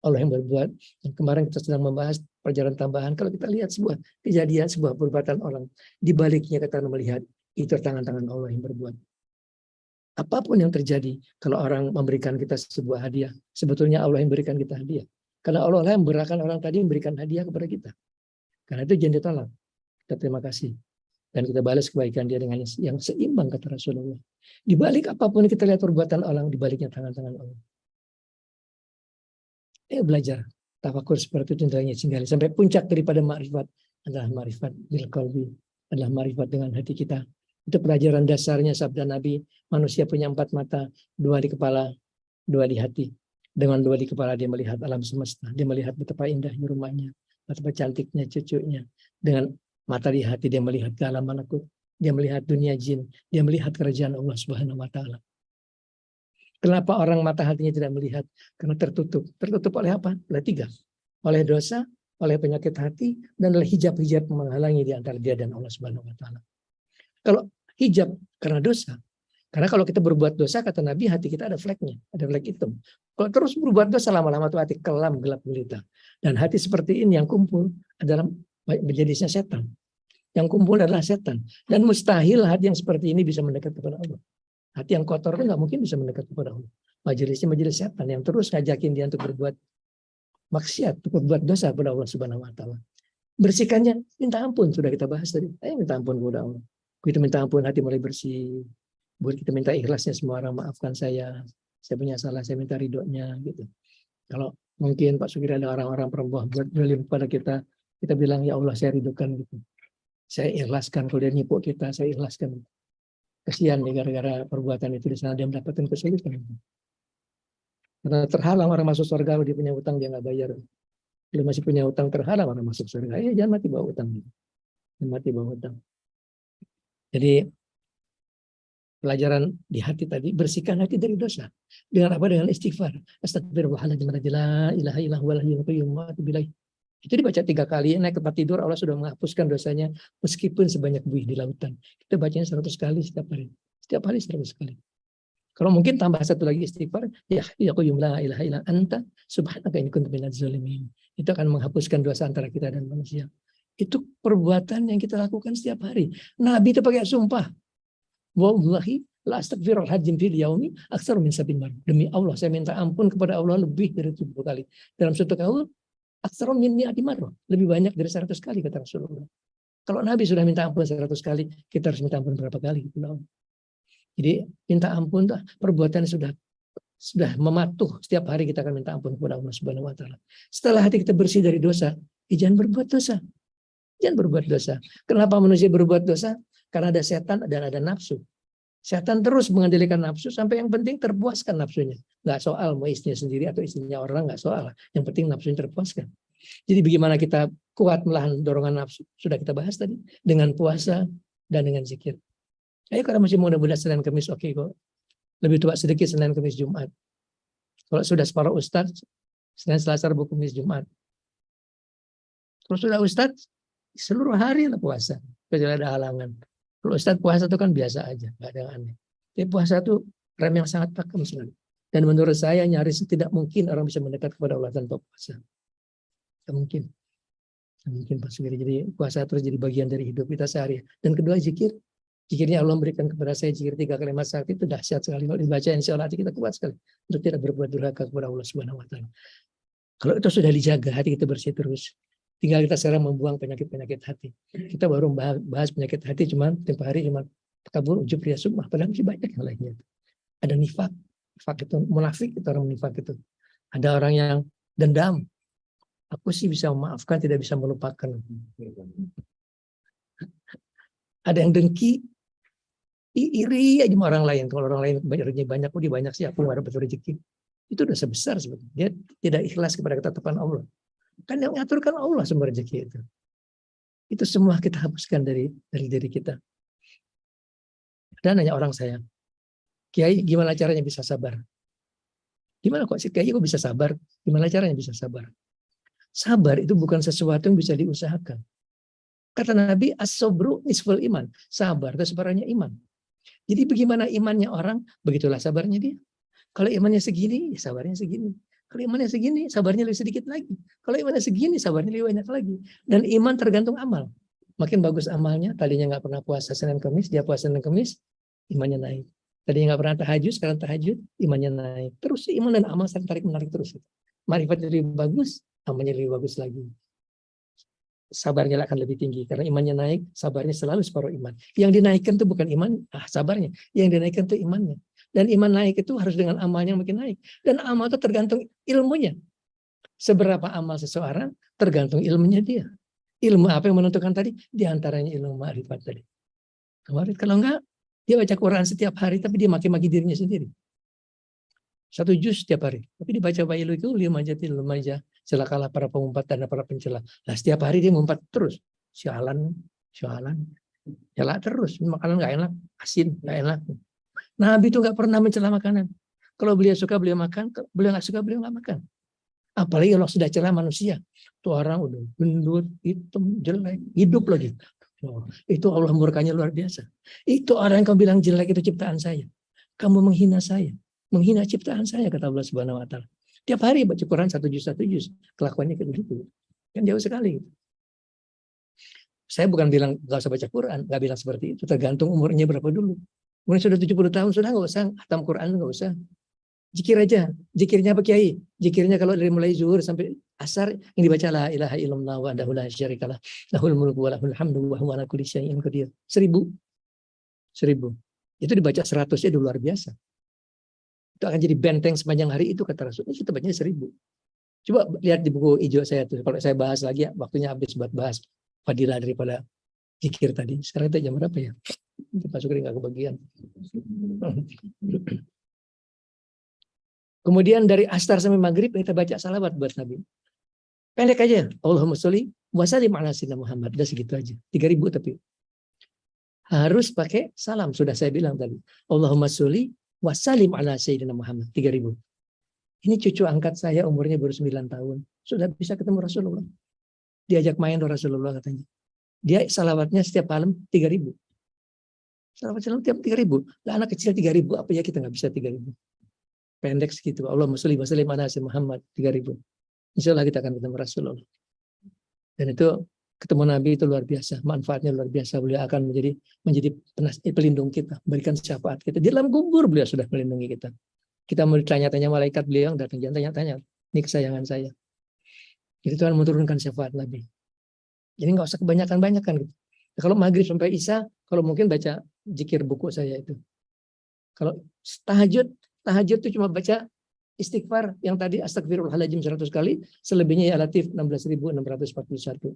Allah yang berbuat. Dan kemarin kita sedang membahas pelajaran tambahan. Kalau kita lihat sebuah kejadian, sebuah perbuatan orang, di baliknya kita melihat itu tangan-tangan Allah yang berbuat. Apapun yang terjadi, kalau orang memberikan kita sebuah hadiah, sebetulnya Allah yang berikan kita hadiah. Karena Allah yang berikan orang tadi memberikan hadiah kepada kita. Karena itu jangan ditolak. Kita terima kasih. Dan kita balas kebaikan dia dengan yang seimbang, kata Rasulullah. Di balik apapun kita lihat perbuatan orang, di baliknya tangan-tangan Allah. Belajar tafakur seperti itu tinggalnya sampai puncak daripada makrifat adalah makrifat bil qalbi, adalah makrifat dengan hati kita. Itu pelajaran dasarnya sabda Nabi, manusia punya 4 mata, 2 di kepala, 2 di hati. Dengan 2 di kepala dia melihat alam semesta, dia melihat betapa indahnya rumahnya, betapa cantiknya cucunya. Dengan mata di hati dia melihat ke alam malakut, dia melihat dunia jin, dia melihat kerajaan Allah Subhanahu wa taala. Kenapa orang mata hatinya tidak melihat? Karena tertutup. Tertutup oleh apa? Oleh 3. Oleh dosa, oleh penyakit hati, dan oleh hijab-hijab menghalangi di antara dia dan Allah Subhanahu wa taala. Kalau hijab karena dosa, karena kalau kita berbuat dosa, kata Nabi, hati kita ada fleknya, ada flek hitam. Kalau terus berbuat dosa, lama-lama tuh hati kelam, gelap gulita. Dan hati seperti ini yang kumpul adalah menjadinya setan. Yang kumpul adalah setan. Dan mustahil hati yang seperti ini bisa mendekat kepada Allah. Hati yang kotor itu nggak mungkin bisa mendekat kepada Allah. Majelisnya majelis setan yang terus ngajakin dia untuk berbuat maksiat, untuk berbuat dosa kepada Allah Subhanahu wa taala. Bersihkannya, minta ampun, sudah kita bahas tadi. Ayo minta ampun kepada Allah. Kita minta ampun, hati mulai bersih. Buat kita minta ikhlasnya, semua orang maafkan saya punya salah, saya minta ridhonya gitu. Kalau mungkin Pak Sugiri ada orang-orang perempuan buat zalim pada kita bilang ya Allah saya ridhokan gitu. Saya ikhlaskan, kalau dia nipu kita, saya ikhlaskan. Kasihan nih gara-gara perbuatan itu di sana dia mendapatkan kesulitan. Karena terhalang orang masuk surga, kalau dia punya utang dia nggak bayar. Kalau masih punya utang terhalang orang masuk surga. Ya jangan mati bawa utang. Jangan mati bawa utang. Jadi pelajaran di hati tadi, bersihkan hati dari dosa. Dengan apa? Dengan istighfar. Astagfirullahaladzim, la ilaha illallah wal hayyul qayyum wa atubu ilaih. Itu dibaca 3 kali, naik ke tempat tidur, Allah sudah menghapuskan dosanya meskipun sebanyak buih di lautan. Kita bacanya 100 kali setiap hari. Setiap hari 100 kali. Kalau mungkin tambah 1 lagi istighfar, ya qayyum la ilaha illa anta subhanaka inni kuntu minadz zalimin. Itu akan menghapuskan dosa antara kita dan manusia. Itu perbuatan yang kita lakukan setiap hari. Nabi itu pakai sumpah. Wallahi la astaghfirullahaladzim fil yaumi aktsar min 70 mar. Demi Allah saya minta ampun kepada Allah lebih dari 70 kali. Dalam satu kaul aktsar min 100 marrah, lebih banyak dari 100 kali kata Rasulullah. Kalau Nabi sudah minta ampun 100 kali, kita harus minta ampun berapa kali? Jadi minta ampun perbuatan sudah mematuh, setiap hari kita akan minta ampun kepada Allah Subhanahu wa taala. Setelah hati kita bersih dari dosa, jangan berbuat dosa. Jangan berbuat dosa. Kenapa manusia berbuat dosa? Karena ada setan dan ada nafsu. Setan terus mengendalikan nafsu sampai yang penting terpuaskan nafsunya. Nggak soal mau istrinya sendiri atau istrinya orang, nggak soal. Yang penting nafsunya terpuaskan. Jadi bagaimana kita kuat melawan dorongan nafsu? Sudah kita bahas tadi. Dengan puasa dan dengan zikir. Ayo kalau masih muda-muda Senin Kamis oke kok. Lebih tua sedikit Senin Kamis Jumat. Kalau sudah separuh Ustadz, Senin Selasa Rabu Kamis Jumat. Kalau sudah Ustadz, seluruh hari lah puasa. Kecuali ada halangan. Kalau Ustadz puasa itu kan biasa aja, nggak ada yang aneh. Tapi puasa itu rem yang sangat pakem sekali. Dan menurut saya nyaris tidak mungkin orang bisa mendekat kepada Allah tanpa puasa. Tidak mungkin. Tidak mungkin Pak Sugiri. Jadi puasa terus jadi bagian dari hidup kita sehari. Dan kedua zikir. Zikirnya Allah berikan kepada saya zikir 3 kalimat sakti itu dahsyat sekali. Kalau dibaca insya Allah hati kita kuat sekali. Untuk tidak berbuat durhaka kepada Allah Subhanahu wa taala. Kalau itu sudah dijaga, hati kita bersih terus. Tinggal kita sekarang membuang penyakit-penyakit hati. Kita baru bahas penyakit hati tiap hari cuma takabur, ujub, riya, sum'ah. Padahal masih banyak yang lainnya. Ada nifak. Nifak itu munafik, itu orang nifak itu. Ada orang yang dendam. Aku sih bisa memaafkan, tidak bisa melupakan. Ada yang dengki, iri aja sama orang lain. Kalau orang lain rezekinya banyak, dia banyak sih, aku nggak dapat rezeki. Itu dosa besar sebetulnya. Dia tidak ikhlas kepada ketetapan Allah. Kan yang mengaturkan Allah sumber rezeki itu. Itu semua kita hapuskan dari diri kita. Dan nanya orang saya, Kiai gimana caranya bisa sabar? Gimana kok sih Kiai kok bisa sabar? Gimana caranya bisa sabar? Sabar itu bukan sesuatu yang bisa diusahakan. Kata Nabi, as-sabru nisful iman. Sabar itu separuhnya iman. Jadi bagaimana imannya orang, begitulah sabarnya dia. Kalau imannya segini, ya sabarnya segini. Kalau imannya segini, sabarnya lebih sedikit lagi. Kalau imannya segini, sabarnya lebih banyak lagi. Dan iman tergantung amal. Makin bagus amalnya, tadinya nggak pernah puasa Senin Kamis, dia puasa Senin Kamis, imannya naik. Tadinya nggak pernah tahajud, sekarang tahajud, imannya naik. Terus iman dan amal saling tarik menarik terus. Marifat lebih bagus, amalnya lebih bagus lagi. Sabarnya akan lebih tinggi karena imannya naik, sabarnya selalu separuh iman. Yang dinaikkan itu bukan iman, sabarnya. Yang dinaikkan itu imannya. Dan iman naik itu harus dengan amalnya makin naik. Dan amal itu tergantung ilmunya. Seberapa amal seseorang tergantung ilmunya dia. Ilmu apa yang menentukan tadi? Di antaranya ilmu ma'rifat tadi. Kemarin kalau enggak, dia baca Quran setiap hari tapi dia maki-maki dirinya sendiri. 1 juz setiap hari. Tapi dibaca Wailu itu 5 jatil lumaja. Celakalah para pengumpat dan para pencela. Nah setiap hari dia mengumpat terus. Sialan. Nyala terus. Makanan nggak enak. Asin, nggak enak. Nabi itu nggak pernah mencela makanan. Kalau beliau suka beliau makan. Kalau beliau nggak suka beliau nggak makan. Apalagi kalau sudah celah manusia. Itu orang udah gendut, hitam, jelek. Hidup lagi. Oh, itu Allah murkanya luar biasa. Itu orang yang kamu bilang jelek itu ciptaan saya. Kamu menghina saya. Menghina ciptaan saya, kata Allah Subhanahu wa Ta'ala. Tiap hari baca Quran 1 juz. Kelakuannya kayak begitu. Kan jauh sekali. Saya bukan bilang gak usah baca Quran, gak bilang seperti itu. Tergantung umurnya berapa dulu. Umurnya sudah 70 tahun, sudah gak usah. Hatam Quran gak usah. Zikir aja. Zikirnya apa Kiai? Zikirnya kalau dari mulai zuhur sampai asar, yang dibaca la ilaha illallah wa adahu la syarikalah. Lahul mulku wa lahul hamdu wa huwa ala kulli syai'in qadir. 1000. Itu dibaca 100-nya udah luar biasa. Itu akan jadi benteng sepanjang hari itu kata Rasul. Kita bacanya 1000. Coba lihat di buku hijau saya tuh. Kalau saya bahas lagi ya, waktunya habis buat bahas fadilah daripada zikir tadi. Sekarang itu jam berapa ya? Pak Sukri nggak kebagian. Kemudian dari astar sampai maghrib kita baca salawat buat Nabi. Pendek aja. Allahumma sholli wa sallim ala sayyidina Muhammad. Udah segitu aja. 3000 tapi. Harus pakai salam. Sudah saya bilang tadi. Allahumma sholli wa sallim ala sayyidina Muhammad. 3000. Ini cucu angkat saya umurnya baru 9 tahun. Sudah bisa ketemu Rasulullah. Diajak main Rasulullah katanya. Dia salawatnya setiap malam 3000. Salawat tiap 3000. Lah anak kecil 3000. Apa ya kita nggak bisa 3000. Pendek segitu. Allahumma sholli wa sallim ala sayyidina Muhammad. 3000. Insya Allah kita akan ketemu Rasulullah. Dan itu ketemu Nabi itu luar biasa. Manfaatnya luar biasa. Beliau akan menjadi pelindung kita. Berikan syafaat kita. Di dalam kubur beliau sudah melindungi kita. Kita mau ditanya-tanya malaikat beliau yang datang. Jangan tanya-tanya. Ini kesayangan saya. Jadi Tuhan menurunkan syafaat Nabi. Jadi nggak usah kebanyakan-banyakan. Gitu. Nah, kalau maghrib sampai isya, kalau mungkin baca zikir buku saya itu. Kalau tahajud itu cuma baca istighfar yang tadi astagfirullahaladzim 100 kali, selebihnya ya Latif 16.641.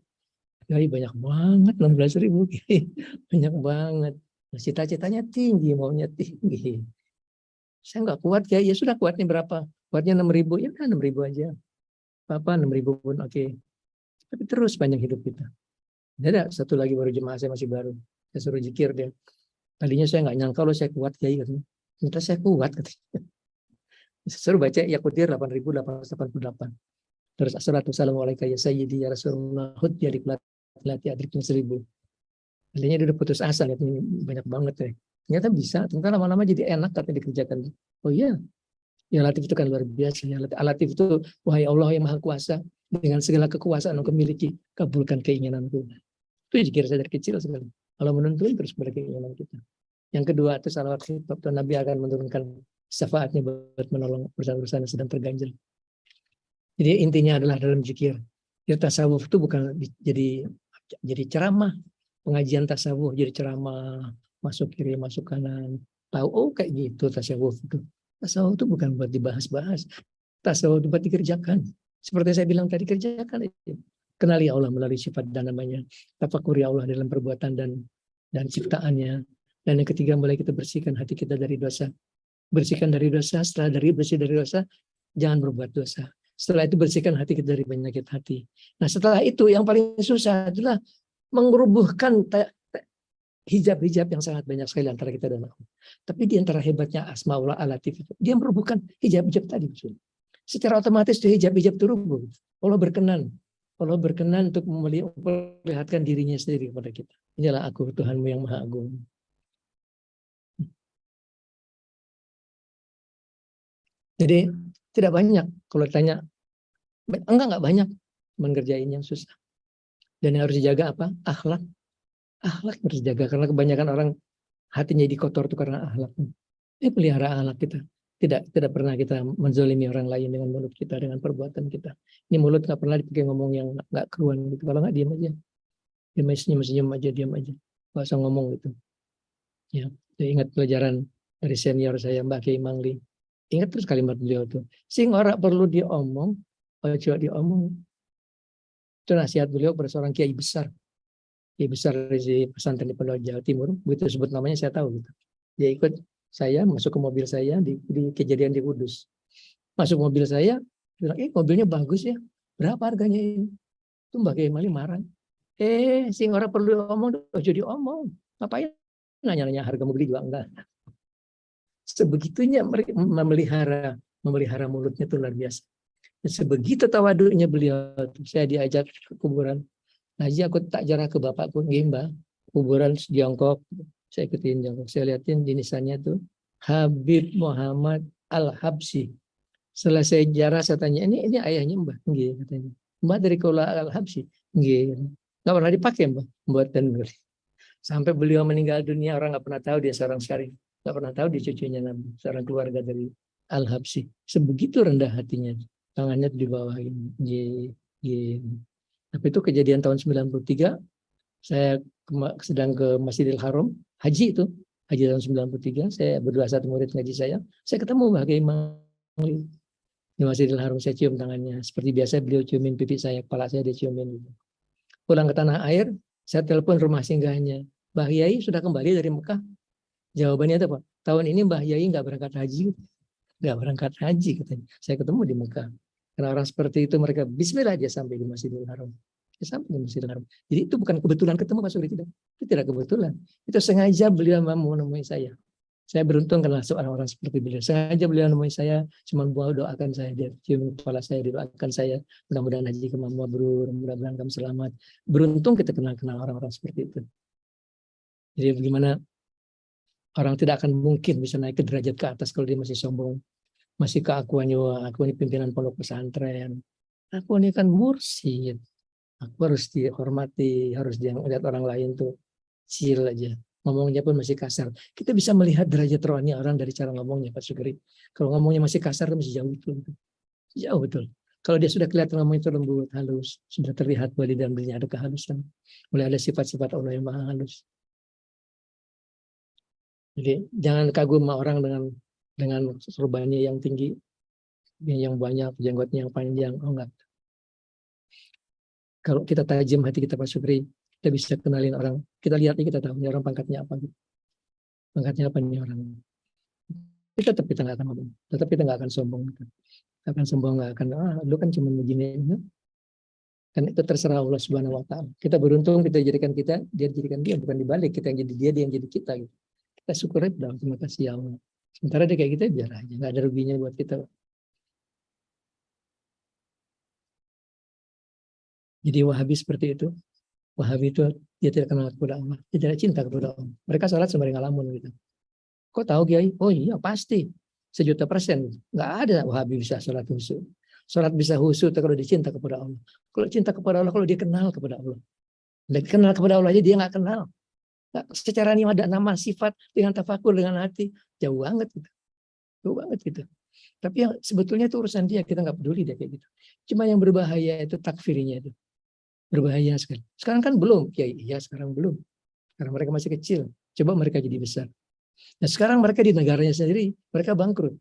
Jadi banyak banget 16.000. Banyak banget. Nah, cita-citanya tinggi, maunya tinggi. Saya nggak kuat ya sudah kuatnya berapa? Kuatnya 6.000, ya 6.000 aja. Apa 6.000 pun oke. Tapi terus panjang hidup kita. Ada satu lagi baru jemaah saya masih baru. Saya suruh zikir dia. Tadinya saya nggak nyangka kalau saya kuat kiai katanya. Ternyata saya kuat katanya. Suruh baca Yaqutir 8.888. Terus assalatu wassalamu alaika ya sayyidi ya Rasulullah hud ya diklat adriknya 1000. Tadinya dia udah putus asa lihat ini banyak banget ya. Ternyata bisa, ternyata lama-lama jadi enak katanya dikerjakan. Oh iya. Ya Latif itu kan luar biasa. Ya Latif itu wahai Allah yang Maha Kuasa dengan segala kekuasaan yang memiliki kabulkan keinginanku. Itu zikir saya dari kecil sekali. Kalau menuntun terus pada keinginan kita. Yang kedua itu salawat khitab dan Nabi akan menurunkan syafaatnya buat menolong urusan-urusan yang sedang terganjal. Jadi intinya adalah dalam zikir. Jadi tasawuf itu bukan jadi ceramah, pengajian tasawuf jadi ceramah, masuk kiri masuk kanan. Tahu kayak gitu tasawuf itu. Tasawuf itu bukan buat dibahas-bahas. Tasawuf itu buat dikerjakan. Seperti saya bilang tadi, kerjakan itu. Kenali Allah melalui sifat dan namanya. Tafakuri Allah dalam perbuatan dan ciptaannya. Dan yang ketiga, mulai kita bersihkan hati kita dari dosa. Bersihkan dari dosa, setelah bersih dari dosa, jangan berbuat dosa. Setelah itu bersihkan hati kita dari penyakit hati. Nah setelah itu yang paling susah adalah mengerubuhkan hijab-hijab yang sangat banyak sekali antara kita dan Allah. Tapi di antara hebatnya Asmaul Alatif itu, dia merubuhkan hijab-hijab tadi. Secara otomatis itu hijab-hijab itu rubuh. Allah berkenan Allah berkenan untuk memperlihatkan dirinya sendiri kepada kita. Inilah aku Tuhanmu yang Maha Agung. Jadi tidak banyak. Kalau tanya, enggak banyak. Mengerjain yang susah. Dan yang harus dijaga apa? Akhlak. Akhlak harus dijaga. Karena kebanyakan orang hatinya jadi kotor itu karena akhlak. Ini pelihara akhlak kita. Tidak pernah kita menzolimi orang lain dengan mulut kita, dengan perbuatan kita. Ini mulut nggak pernah dipakai ngomong yang nggak keruan gitu. Kalau nggak diam aja. Diam aja, senyum aja, diam aja. Nggak usah ngomong gitu. Ya, ingat pelajaran dari senior saya Mbak Kiai Mangli. Ingat terus kalimat beliau tuh. Sing ora perlu diomong, ojo diomong. Itu nasihat beliau pada seorang kiai besar. Kiai besar di pesantren di Pondok Jawa Timur. Begitu sebut namanya saya tahu gitu. Dia ikut saya masuk ke mobil saya di kejadian di Kudus. Masuk mobil saya, bilang, mobilnya bagus ya. Berapa harganya ini? Itu Mbak Kiai Mangli marah. Sing ora perlu diomong, ojo diomong. Ngapain nanya-nanya harga mobil juga enggak. Sebegitunya mereka memelihara mulutnya itu luar biasa. Dan sebegitu tawaduknya beliau, saya diajak ke kuburan. Ngaji aku tak jarah ke bapakku, Mbak. Kuburan jongkok, saya ikutin jongkok. Saya lihatin nisannya tuh Habib Muhammad Al-Habsyi. Selesai jarah saya tanya, ini ayahnya Mbak? Nggih, katanya. Mbak dari Kaula Al-Habsyi? Nggih. Nggak pernah dipakai Mbak, buatan beli. Sampai beliau meninggal dunia, orang nggak pernah tahu dia seorang syarif. Nggak pernah tahu dia cucunya Nabi, seorang keluarga dari Al-Habsyi. Sebegitu rendah hatinya. Tangannya di bawah ini. Tapi itu kejadian tahun 93, saya sedang ke Masjidil Haram, haji itu, haji tahun 93, saya berdua satu murid ngaji saya ketemu Mbah Kiai Mangli. Di Masjidil Haram saya cium tangannya. Seperti biasa beliau ciumin pipi saya, kepala saya dia ciumin. Pulang ke tanah air, saya telepon rumah singgahnya. Mbah Yai sudah kembali dari Mekah? Jawabannya itu Pak, tahun ini Mbah Yai nggak berangkat haji. Nggak berangkat haji katanya. Saya ketemu di Mekah. Karena orang seperti itu mereka bismillah dia sampai di Masjidil Haram. Dia sampai di Masjidil Haram. Jadi itu bukan kebetulan ketemu Pak Suri, tidak. Itu tidak kebetulan. Itu sengaja beliau mau menemui saya. Saya beruntung kenal seorang orang seperti beliau. Sengaja beliau menemui saya, cuma doakan saya, dia cium kepala saya, doakan saya, mudah-mudahan haji kamu mabrur, mudah-mudahan kamu selamat. Beruntung kita kenal orang-orang seperti itu. Jadi bagaimana orang tidak akan mungkin bisa naik ke derajat ke atas kalau dia masih sombong, masih keakuannya, aku ini pimpinan pondok pesantren, aku ini kan mursyid, aku harus dihormati, harus dilihat orang lain tuh chill aja. Ngomongnya pun masih kasar. Kita bisa melihat derajat rohani orang dari cara ngomongnya, Pak Sugri. Kalau ngomongnya masih kasar, masih jauh betul. Jauh betul. Kalau dia sudah kelihatan ngomong itu lembut, halus, sudah terlihat bahwa di dalam dirinya ada kehalusan. Mulai ada sifat-sifat Allah yang maha halus. Jadi jangan kagum sama orang dengan serbannya yang tinggi, yang banyak, jenggotnya yang panjang. Oh enggak. Kalau kita tajam hati kita Pak Sugri, kita bisa kenalin orang. Kita lihat nih, kita tahu ini orang pangkatnya apa. Pangkatnya apa nih orang. Tetap kita nggak akan ngomong. Tetap kita nggak akan sombong. Akan sombong, nggak akan, lu kan cuma begini. Kan itu terserah Allah Subhanahu Wa Taala. Kita beruntung kita jadikan dia jadikan dia, bukan dibalik kita yang jadi dia yang jadi kita. Gitu. Kita syukur aja, terima kasih ya Allah. Sementara dia kayak kita biar aja, nggak ada ruginya buat kita. Jadi Wahabi seperti itu. Wahabi itu dia tidak kenal kepada Allah, dia tidak cinta kepada Allah. Mereka sholat sembari ngalamun gitu. Kok tahu Kiai? Oh iya pasti, 1.000.000%. Nggak ada Wahabi bisa sholat khusyuk. Sholat bisa khusyuk kalau dia cinta kepada Allah. Kalau cinta kepada Allah, kalau dia kenal kepada Allah. Dan kenal kepada Allah aja dia nggak kenal. Nggak, secara nama sifat dengan tafakur dengan hati jauh banget gitu. Jauh banget gitu. Tapi yang sebetulnya itu urusan dia, kita nggak peduli dia kayak gitu. Cuma yang berbahaya itu takfirinya itu. Berbahaya sekali. Sekarang kan belum, ya iya sekarang belum. Karena mereka masih kecil. Coba mereka jadi besar. Nah sekarang mereka di negaranya sendiri, mereka bangkrut.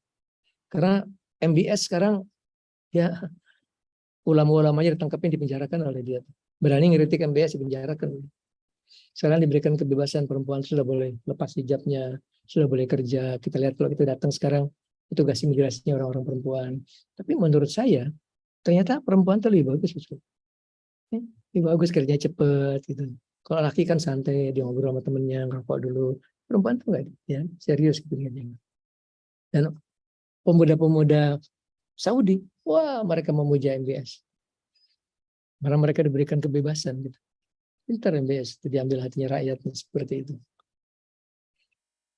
Karena MBS sekarang ya ulama-ulamanya ditangkapin, dipenjarakan oleh dia. Berani ngeritik MBS, dipenjarakan. Sekarang diberikan kebebasan, perempuan sudah boleh lepas hijabnya, sudah boleh kerja. Kita lihat kalau kita datang sekarang, petugas imigrasinya orang-orang perempuan. Tapi menurut saya, ternyata perempuan itu lebih bagus. Lebih bagus, kerjanya cepet gitu. Kalau laki kan santai, dia ngobrol sama temennya, ngerokok dulu. Perempuan tuh enggak, ya serius gitu. Dan pemuda-pemuda Saudi, wah mereka memuja MBS. Karena mereka diberikan kebebasan gitu. Pintar MBS itu diambil hatinya rakyat seperti itu.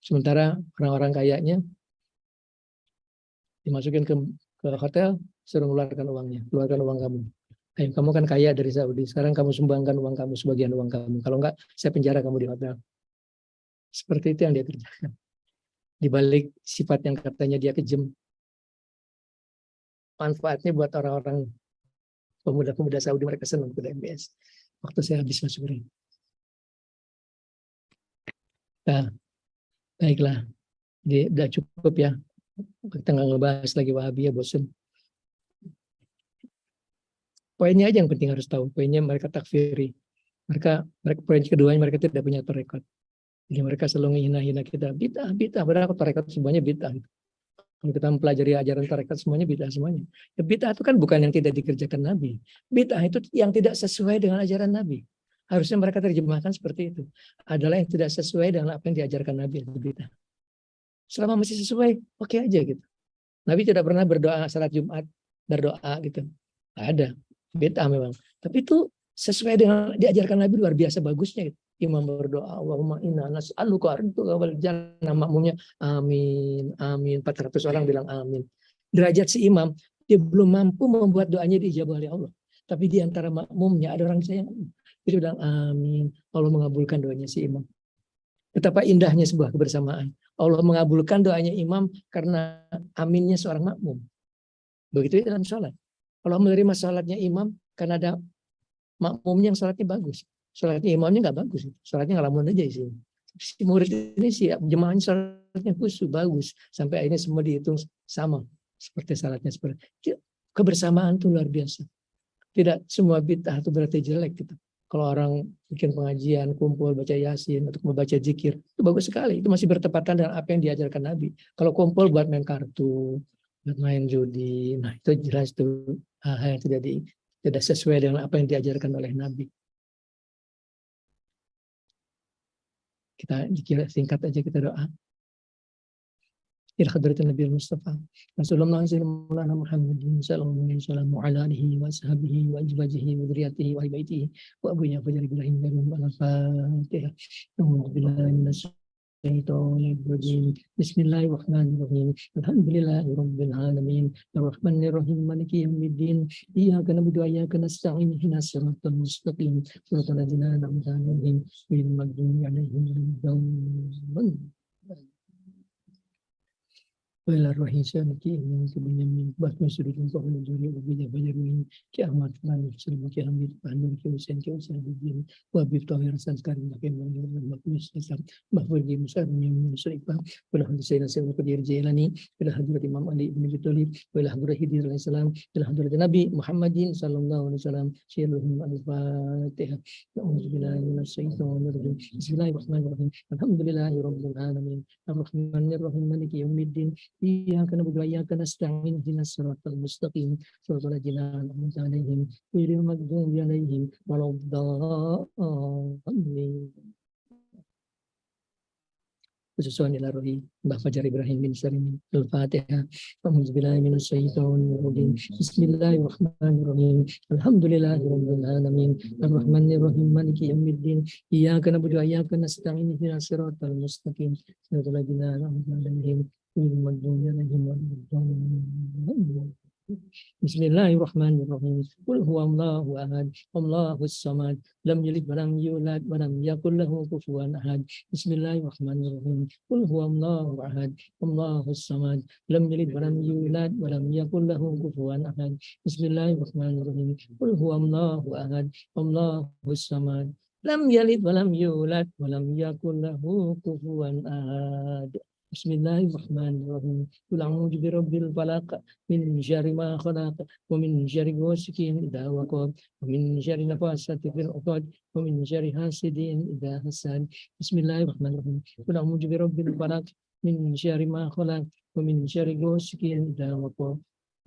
Sementara orang-orang kayanya dimasukin ke hotel, suruh mengeluarkan uangnya, keluarkan uang kamu. Ayo, kamu kan kaya dari Saudi, sekarang kamu sumbangkan uang kamu, sebagian uang kamu. Kalau enggak, saya penjara kamu di hotel. Seperti itu yang dia kerjakan. Di balik sifat yang katanya dia kejam, manfaatnya buat orang-orang pemuda-pemuda Saudi, mereka senang ke MBS. Waktu saya habis masuk ring. Nah, baiklah. Jadi udah cukup ya. Kita nggak ngebahas lagi Wahabi ya, bosan. Poinnya aja yang penting harus tahu. Poinnya mereka takfiri. Mereka poin keduanya mereka tidak punya tarekat. Jadi mereka selalu menghina-hina kita. Bid'ah. Padahal tarekat semuanya bid'ah. Kalau kita mempelajari ajaran tarekat semuanya bid'ah semuanya. Ya, bid'ah itu kan bukan yang tidak dikerjakan Nabi. Bid'ah itu yang tidak sesuai dengan ajaran Nabi. Harusnya mereka terjemahkan seperti itu. Adalah yang tidak sesuai dengan apa yang diajarkan Nabi. Bid'ah. Selama masih sesuai, oke aja gitu. Nabi tidak pernah berdoa salat Jumat, berdoa gitu. Ada. Bid'ah memang. Tapi itu sesuai dengan diajarkan Nabi, luar biasa bagusnya gitu. Imam berdoa, Allahumma inna nas'aluka ridhoka wal jannah, makmumnya amin, amin. 400 orang bilang amin. Derajat si imam, dia belum mampu membuat doanya diijabah oleh Allah. Tapi di antara makmumnya ada orang sayang, dia bilang amin. Allah mengabulkan doanya si imam. Betapa indahnya sebuah kebersamaan. Allah mengabulkan doanya imam karena aminnya seorang makmum. Begitu dalam sholat. Allah menerima sholatnya imam karena ada makmumnya yang sholatnya bagus. Sholatnya imamnya nggak bagus. Sholatnya ngelamun aja sih. Si murid ini sih jemaahnya sholatnya khusyuk bagus. Sampai akhirnya semua dihitung sama. Seperti sholatnya. Kebersamaan itu luar biasa. Tidak semua bid'ah itu berarti jelek gitu. Kalau orang bikin pengajian, kumpul, baca yasin, untuk membaca zikir, itu bagus sekali. Itu masih bertepatan dengan apa yang diajarkan Nabi. Kalau kumpul buat main kartu, buat main judi, nah itu jelas itu hal yang tidak sesuai dengan apa yang diajarkan oleh Nabi. Kita singkat aja kita doa. إلى حضرة النبي المصطفى صلى الله عليه وسلم محمد صلى الله عليه وسلم وعلى آله وأصحابه وأزواجه وذريته وأهل بيته وأبويه فجر إبراهيم لهم الفاتحة أعوذ بالله من الشيطان الرجيم بسم الله الرحمن الرحيم الحمد لله رب العالمين الرحمن الرحيم مالك يوم الدين إياك نعبد وإياك نستعين اهدنا الصراط المستقيم صراط الذين أنعمت عليهم غير المغضوب عليهم ولا الضالين وإلى الرحيم سالكي من كبني من بعد مسجد قبل الدنيا وبيد بجرين كأحمد فلان يسلم كأحمد فلان كوسن كوسن بدين وأبي طاهر سنكر لكن من مقبول سنكر مغفور لي مسلم من سرقة ولا حد سيدنا سيدنا قدير جيلاني إلى حضرة الإمام علي بن أبي طالب وإلى حضرة هدير عليه السلام إلى حضرة النبي محمد صلى الله عليه وسلم شيلهم الفاتحة أعوذ بالله من الشيطان الرجيم بسم الله الرحمن الرحيم الحمد لله رب العالمين الرحمن الرحيم مالك يوم الدين إياك نعبد وإياك نستعين اهدنا الصراط المستقيم صراط الذين أنعمت عليهم غير المغضوب عليهم ولا الضالين. Khususan ila rohi Mbah Fajar Ibrahim bin Salim Al-Fatihah. A'udzubillahi minasyaitonir rajim. Bismillahirrahmanirrahim. Alhamdulillahirabbil alamin. Arrahmanirrahim. Maliki yaumiddin. Iyyaka na'budu wa iyyaka nasta'in ihdinas siratal mustaqim. Siratal ladzina an'amta 'alaihim ghairil maghdubi 'alaihim waladdallin. Bismillahirrahmanirrahim. Qul huwallahu ahad, Allahus samad, lam yalid wa lam yulad wa lam yakul lahu kufuwan ahad. Bismillahirrahmanirrahim. Qul huwallahu ahad, Allahus samad, lam yalid wa lam yulad wa lam yakul lahu kufuwan ahad. Bismillahirrahmanirrahim. Qul huwallahu ahad, Allahus samad, lam yalid wa lam yulad wa lam yakul lahu kufuwan ahad. Bismillahirrahmanirrahim. Qul a'udzu birabbil falaq min syarri ma khalaq wa min syarri ghasiqin idza waqab wa min syarri nafasati fil 'uqad wa min syarri hasidin idza hasad. Bismillahirrahmanirrahim. Qul a'udzu birabbil falaq min syarri ma khalaq wa min syarri ghasiqin idza waqab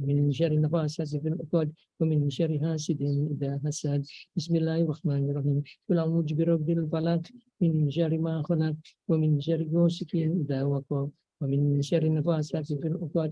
min syarri nafasati fil 'uqad wa min syarri hasidin idza hasad. Bismillahirrahmanirrahim. Qul a'udzu birabbil falaq min syarri ma khalaq wa min syarri ghasiqin idza waqab wa min syarri nafasati fil 'uqad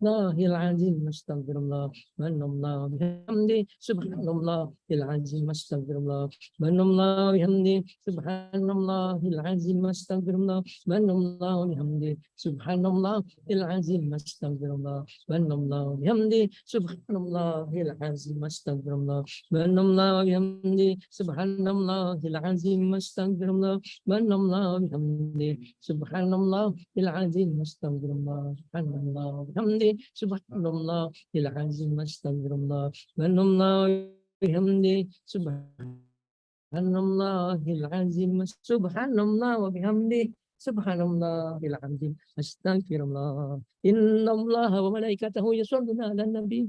subhanallahil azim astagfirullah subhanallah bihamdi subhanallahil azim astagfirullah subhanallah bihamdi subhanallahil azim astagfirullah subhanallah bihamdi subhanallahil azim astagfirullah subhanallah bihamdi subhanallahil azim astagfirullah subhanallah bihamdi subhanallahil azim astagfirullah subhanallah bihamdi subhanallahil azim astagfirullah subhanallah bihamdi subhanallahil azim astagfirullah subhanallah bihamdi subhanallahil azim subhanallah wa bihamdi subhanallahil azim astagfirullah innallaha wa malaikatahu yusholluna 'alan nabi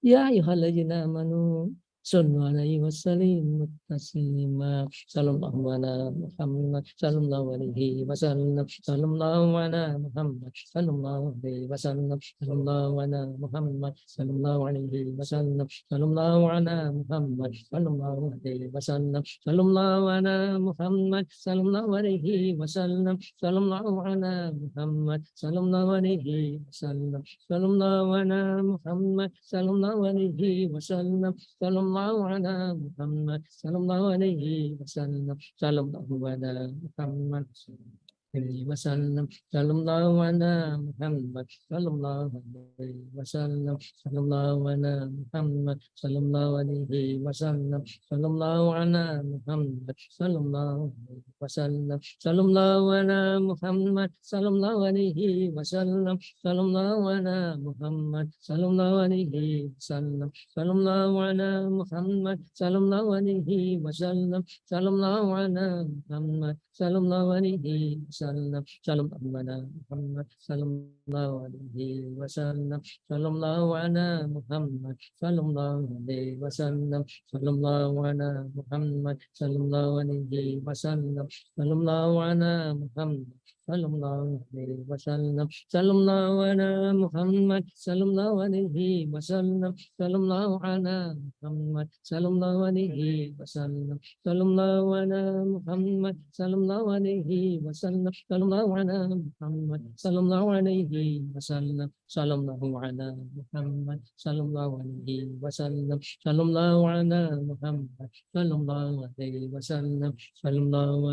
ya ayyuhalladzina amanu shallu 'alaihi wa sallimu taslima sallallahu ala Muhammad sallallahu alaihi wasallam sallallahu ala Muhammad sallallahu alaihi wasallam sallallahu ala Muhammad sallallahu alaihi wasallam sallallahu ala Muhammad sallallahu alaihi wasallam sallallahu ala Muhammad sallallahu alaihi wasallam sallallahu ala Muhammad sallallahu alaihi wasallam sallallahu ala Muhammad sallallahu alaihi wasallam sallallahu ala Muhammad sallallahu alaihi wasallam sallallahu ala Muhammad alaihi wasallam sallallahu ala Muhammad sallallahu alaihi wasallam sallallahu ala Muhammad sallallahu alaihi wasallam sallallahu ala Muhammad sallallahu alaihi wasallam sallallahu ala Muhammad sallallahu alaihi wasallam sallallahu ala Muhammad sallallahu alaihi wasallam sallallahu ala Muhammad sallallahu alaihi wasallam sallallahu ala Muhammad sallallahu alaihi wasallam sallallahu ala Muhammad sallallahu alaihi wasallam sallallahu ala Muhammad sallallahu alaihi wasallam sallallahu ala Muhammad sallallahu alaihi wasallam sallallahu ala Muhammad sallallahu alaihi wasallam sallallahu ala Muhammad sallallahu alaihi wasallam sallallahu ala Muhammad sallallahu alaihi wasallam sallallahu ala Muhammad sallallahu alaihi wasallam sallallahu ala Muhammad sallallahu alaihi wasallam sallallahu ala Muhammad sallallahu alaihi wasallam sallallahu ala Muhammad sallallahu alaihi wasallam sallallahu ala Muhammad sallallahu alaihi wasallam sallallahu ala Muhammad sallallahu alaihi wasallam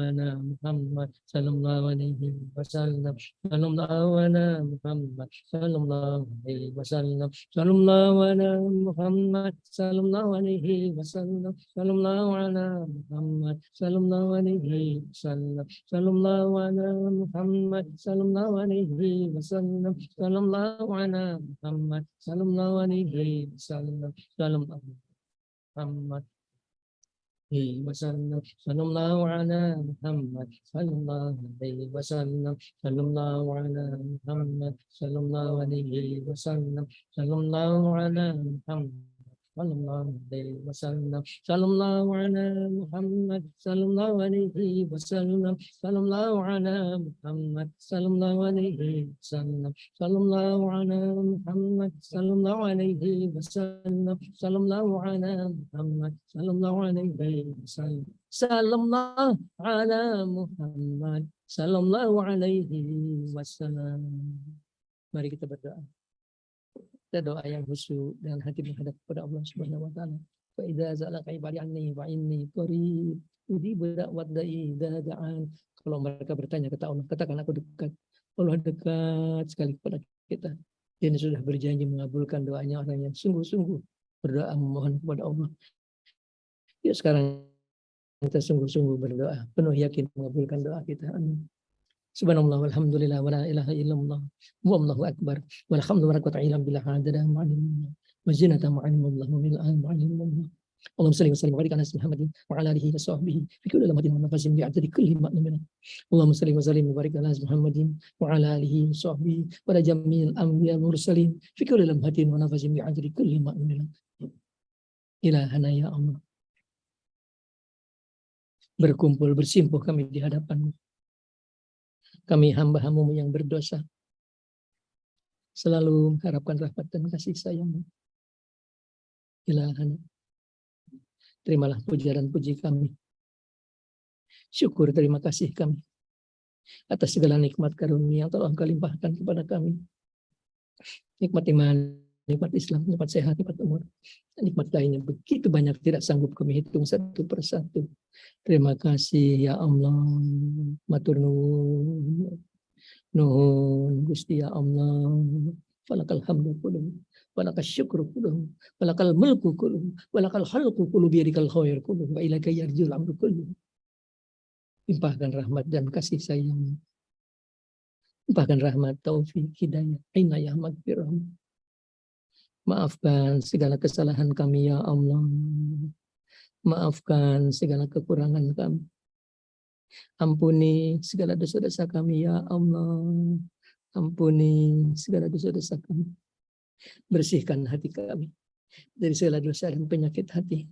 sallallahu ala Muhammad sallallahu alaihi wasallam sallallahu ala Muhammad sallallahu alaihi wasallam sallallahu ala Muhammad sallallahu alaihi wasallam sallallahu ala Muhammad sallallahu alaihi wasallam sallallahu Muhammad wasallam sallallahu ala Muhammad sallallahu alaihi wasallam sallallahu ala Muhammad sallallahu alaihi wasallam sallallahu ala Muhammad sallallahu alaihi wasallam sallallahu ala Muhammad sallallahu alaihi wasallam sallallahu ala Muhammad sallallahu alaihi wasallam sallallahu ala Muhammad sallallahu alaihi wasallam sallallahu ala Muhammad sallallahu alaihi wasallam sallallahu ala Muhammad sallallahu alaihi wasallam. Mari kita berdoa. Kita doa yang khusyuk dengan hati menghadap kepada Allah Subhanahu wa taala. Fa idza zalaka ibadi anni wa inni qarib ujibu da'wat da'i idza da'an. Kalau mereka bertanya kata Allah, katakan aku dekat. Allah dekat sekali kepada kita. Dia sudah berjanji mengabulkan doanya orang yang sungguh-sungguh berdoa memohon kepada Allah. Ya sekarang kita sungguh-sungguh berdoa, penuh yakin mengabulkan doa kita. Amin. Subhanallah walhamdulillah wa la ilaha illallah wallahu akbar walhamdulillah wa la ilaha illallah adada ma'alimullah wa zinata ma'alimullah wa mil'an ma'alimullah. Allahumma salli wa sallim wa barik ala Muhammadin wa ala alihi wa sahbihi fi kulli lamatin wa nafasin bi'adadi kulli ma'lumin. Allahumma salli wa sallim wa barik ala Muhammadin wa ala alihi wa sahbihi wa ala jami'il anbiya wa mursalin fi kulli lamatin wa nafasin bi'adadi kulli ma'lumin. Ilahana ya Allah. Berkumpul bersimpuh kami di hadapan-Mu. Kami hamba-Hamba-Mu yang berdosa selalu mengharapkan rahmat dan kasih sayang-Mu. Ilahana, terimalah puja dan puji kami. Syukur terima kasih kami atas segala nikmat karunia yang telah Engkau limpahkan kepada kami. nikmat iman, nikmat Islam, nikmat sehat, nikmat umur, nikmat lainnya begitu banyak tidak sanggup kami hitung satu persatu. Terima kasih ya Allah, matur nuwun, nuhun Gusti ya Allah, walakal hamdu kullu, walakal syukru kullu, walakal mulku kullu, walakal khalqu kullu biyadikal khair kullu, wa ilaika yarji'ul amru kullu. Limpahkan rahmat dan kasih sayang, limpahkan rahmat, taufik, hidayah, inayah, magfirah. Maafkan segala kesalahan kami ya Allah. Maafkan segala kekurangan kami. Ampuni segala dosa-dosa kami ya Allah. Ampuni segala dosa-dosa kami. Bersihkan hati kami dari segala dosa dan penyakit hati.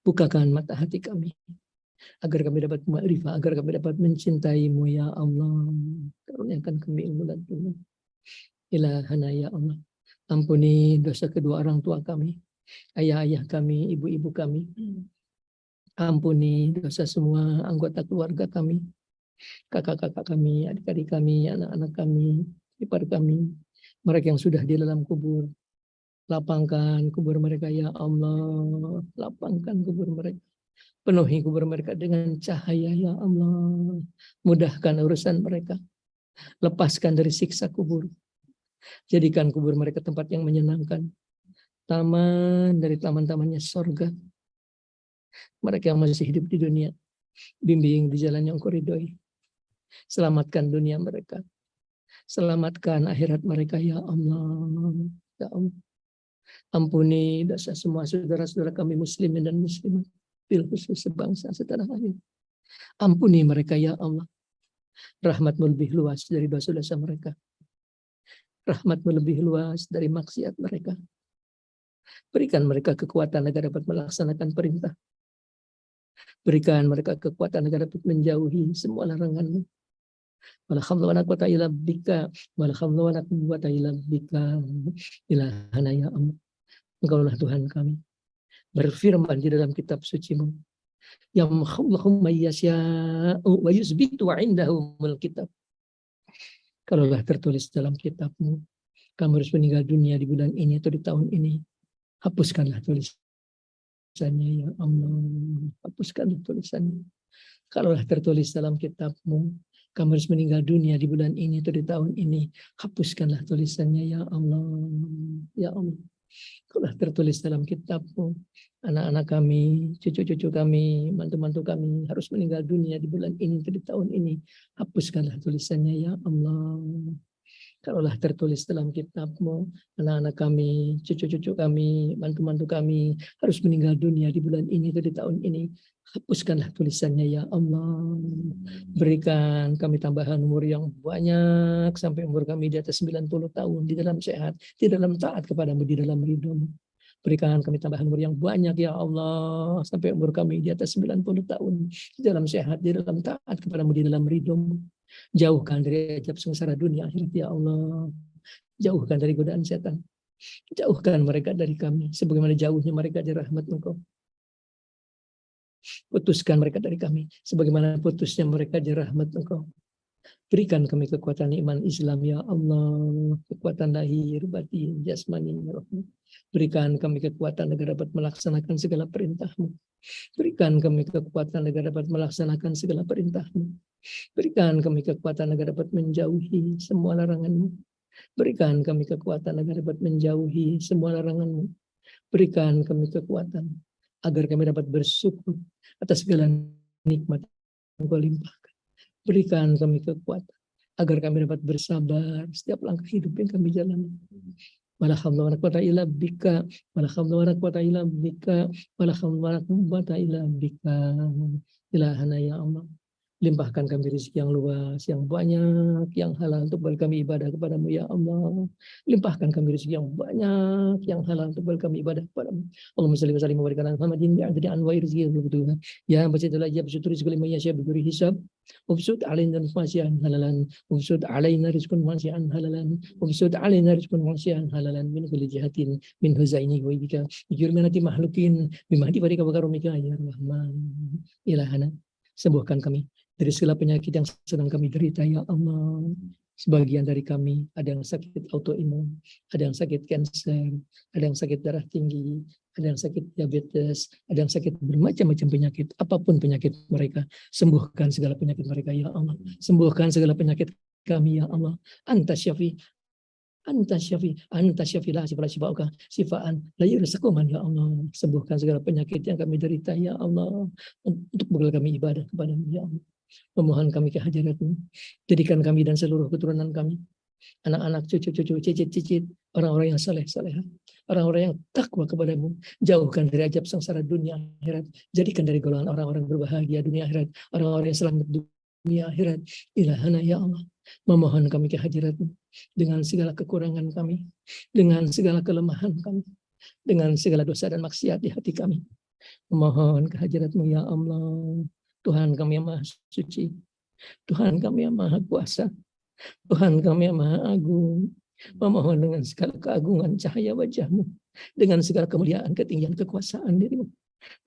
Bukakan mata hati kami agar kami dapat ma'rifah, agar kami dapat mencintai-Mu ya Allah. Karuniakan kami ilmu dan ilmu. Ilahana ya Allah. Ampuni dosa kedua orang tua kami, ayah-ayah kami, ibu-ibu kami. Ampuni dosa semua anggota keluarga kami, kakak-kakak kami, adik-adik kami, anak-anak kami, ipar kami, mereka yang sudah di dalam kubur. Lapangkan kubur mereka ya Allah, lapangkan kubur mereka. Penuhi kubur mereka dengan cahaya ya Allah. Mudahkan urusan mereka. Lepaskan dari siksa kubur. Jadikan kubur mereka tempat yang menyenangkan. Taman dari taman-tamannya sorga. Mereka yang masih hidup di dunia, bimbing di jalan yang Engkau ridhoi. Selamatkan dunia mereka. Selamatkan akhirat mereka ya Allah. Ya Allah. Ampuni dosa semua saudara-saudara kami muslimin dan muslimat, bil khusus sebangsa setanah air. Ampuni mereka ya Allah. Rahmat-Mu lebih luas dari dosa-dosa mereka. Rahmat-Mu lebih luas dari maksiat mereka. Berikan mereka kekuatan agar dapat melaksanakan perintah. Berikan mereka kekuatan agar dapat menjauhi semua larangan-Mu. Wala haula wala quwwata illa bika, wala haula wala quwwata illa bika. Ilahana ya Allah. Engkaulah Tuhan kami. Berfirman di dalam kitab suci-Mu. Yamhullahu may yasya'u wa yusbitu 'indahumul kitab. Kalaulah tertulis dalam kitab-Mu, kamu harus meninggal dunia di bulan ini atau di tahun ini, hapuskanlah tulisannya ya Allah. Hapuskanlah tulisannya. Kalaulah tertulis dalam kitab-Mu, kamu harus meninggal dunia di bulan ini atau di tahun ini, hapuskanlah tulisannya ya Allah. Ya Allah. Kalaulah tertulis dalam kitab-Mu, anak-anak kami, cucu-cucu kami, mantu-mantu kami harus meninggal dunia di bulan ini atau di tahun ini, hapuskanlah tulisannya ya Allah. Kalaulah tertulis dalam kitab-Mu, anak-anak kami, cucu-cucu kami, mantu-mantu kami harus meninggal dunia di bulan ini atau di tahun ini, hapuskanlah tulisannya ya Allah. Berikan kami tambahan umur yang banyak sampai umur kami di atas 90 tahun, di dalam sehat, di dalam taat kepadamu, di dalam ridho-Mu. Berikan kami tambahan umur yang banyak ya Allah, sampai umur kami di atas 90 tahun, di dalam sehat, di dalam taat kepadamu, di dalam ridho-Mu. Jauhkan dari ajab sengsara dunia akhirat ya Allah. Jauhkan dari godaan setan. Jauhkan mereka dari kami, sebagaimana jauhnya mereka dari rahmat Engkau. Putuskan mereka dari kami, sebagaimana putusnya mereka dari rahmat Engkau. Berikan kami kekuatan iman Islam ya Allah, kekuatan lahir, batin, jasmani, rohani. Berikan kami kekuatan agar dapat melaksanakan segala perintah-Mu. Berikan kami kekuatan agar dapat melaksanakan segala perintah-Mu. Berikan kami kekuatan agar dapat menjauhi semua larangan-Mu. Berikan kami kekuatan agar dapat menjauhi semua larangan-Mu. Berikan kami kekuatan agar kami dapat bersyukur atas segala nikmat yang Kau limpahkan. Berikan kami kekuatan agar kami dapat bersabar setiap langkah hidup yang kami jalani. Wala haula wala quwwata illa bika, wala haula wala quwwata illa bika, wala haula wala quwwata illa bika. Ilahana ya Allah. Limpahkan kami rezeki yang luas, yang banyak, yang halal untuk kami ibadah kepadamu ya Allah. Limpahkan kami rezeki yang banyak, yang halal untuk kami ibadah kepadamu. Allahumma salli wa sallim wa barik ala Muhammadin bi adadi anwa'i rizqi wa butuha. Ya basyidul ajab syutur rizqi liman yasha bi ghairi hisab. Ubsud alaina rizqan halalan, ubsud alaina rizqan wasi'an halalan, ubsud alaina rizqan wasi'an halalan min kulli jihatin min huzaini wa bika. Bijurmanati mahlukin bimahdi barika wa karomika ya Rahman. Ilahana, sembuhkan kami dari segala penyakit yang sedang kami derita ya Allah. Sebagian dari kami ada yang sakit autoimun, ada yang sakit kanker, ada yang sakit darah tinggi, ada yang sakit diabetes, ada yang sakit bermacam-macam penyakit. Apapun penyakit mereka, sembuhkan segala penyakit mereka ya Allah. Sembuhkan segala penyakit kami ya Allah. Anta syafi, anta syafi la syifa'uka syifaan la yursakuman ya Allah. Sembuhkan segala penyakit yang kami derita ya Allah. Untuk bekal kami ibadah kepadamu ya Allah. Memohon kami kehadirat-Mu. Jadikan kami dan seluruh keturunan kami, anak-anak, cucu-cucu, cicit-cicit, orang-orang yang saleh-salehah, orang-orang yang takwa kepadamu, jauhkan dari ajab sengsara dunia akhirat, jadikan dari golongan orang-orang berbahagia dunia akhirat, orang-orang yang selamat dunia akhirat. Ilahana ya Allah, memohon kami kehadirat-Mu dengan segala kekurangan kami, dengan segala kelemahan kami, dengan segala dosa dan maksiat di hati kami. Memohon kehadirat-Mu ya Allah. Tuhan kami yang maha suci, Tuhan kami yang maha kuasa, Tuhan kami yang maha agung. Memohon dengan segala keagungan cahaya wajah-Mu, dengan segala kemuliaan, ketinggian, kekuasaan diri-Mu,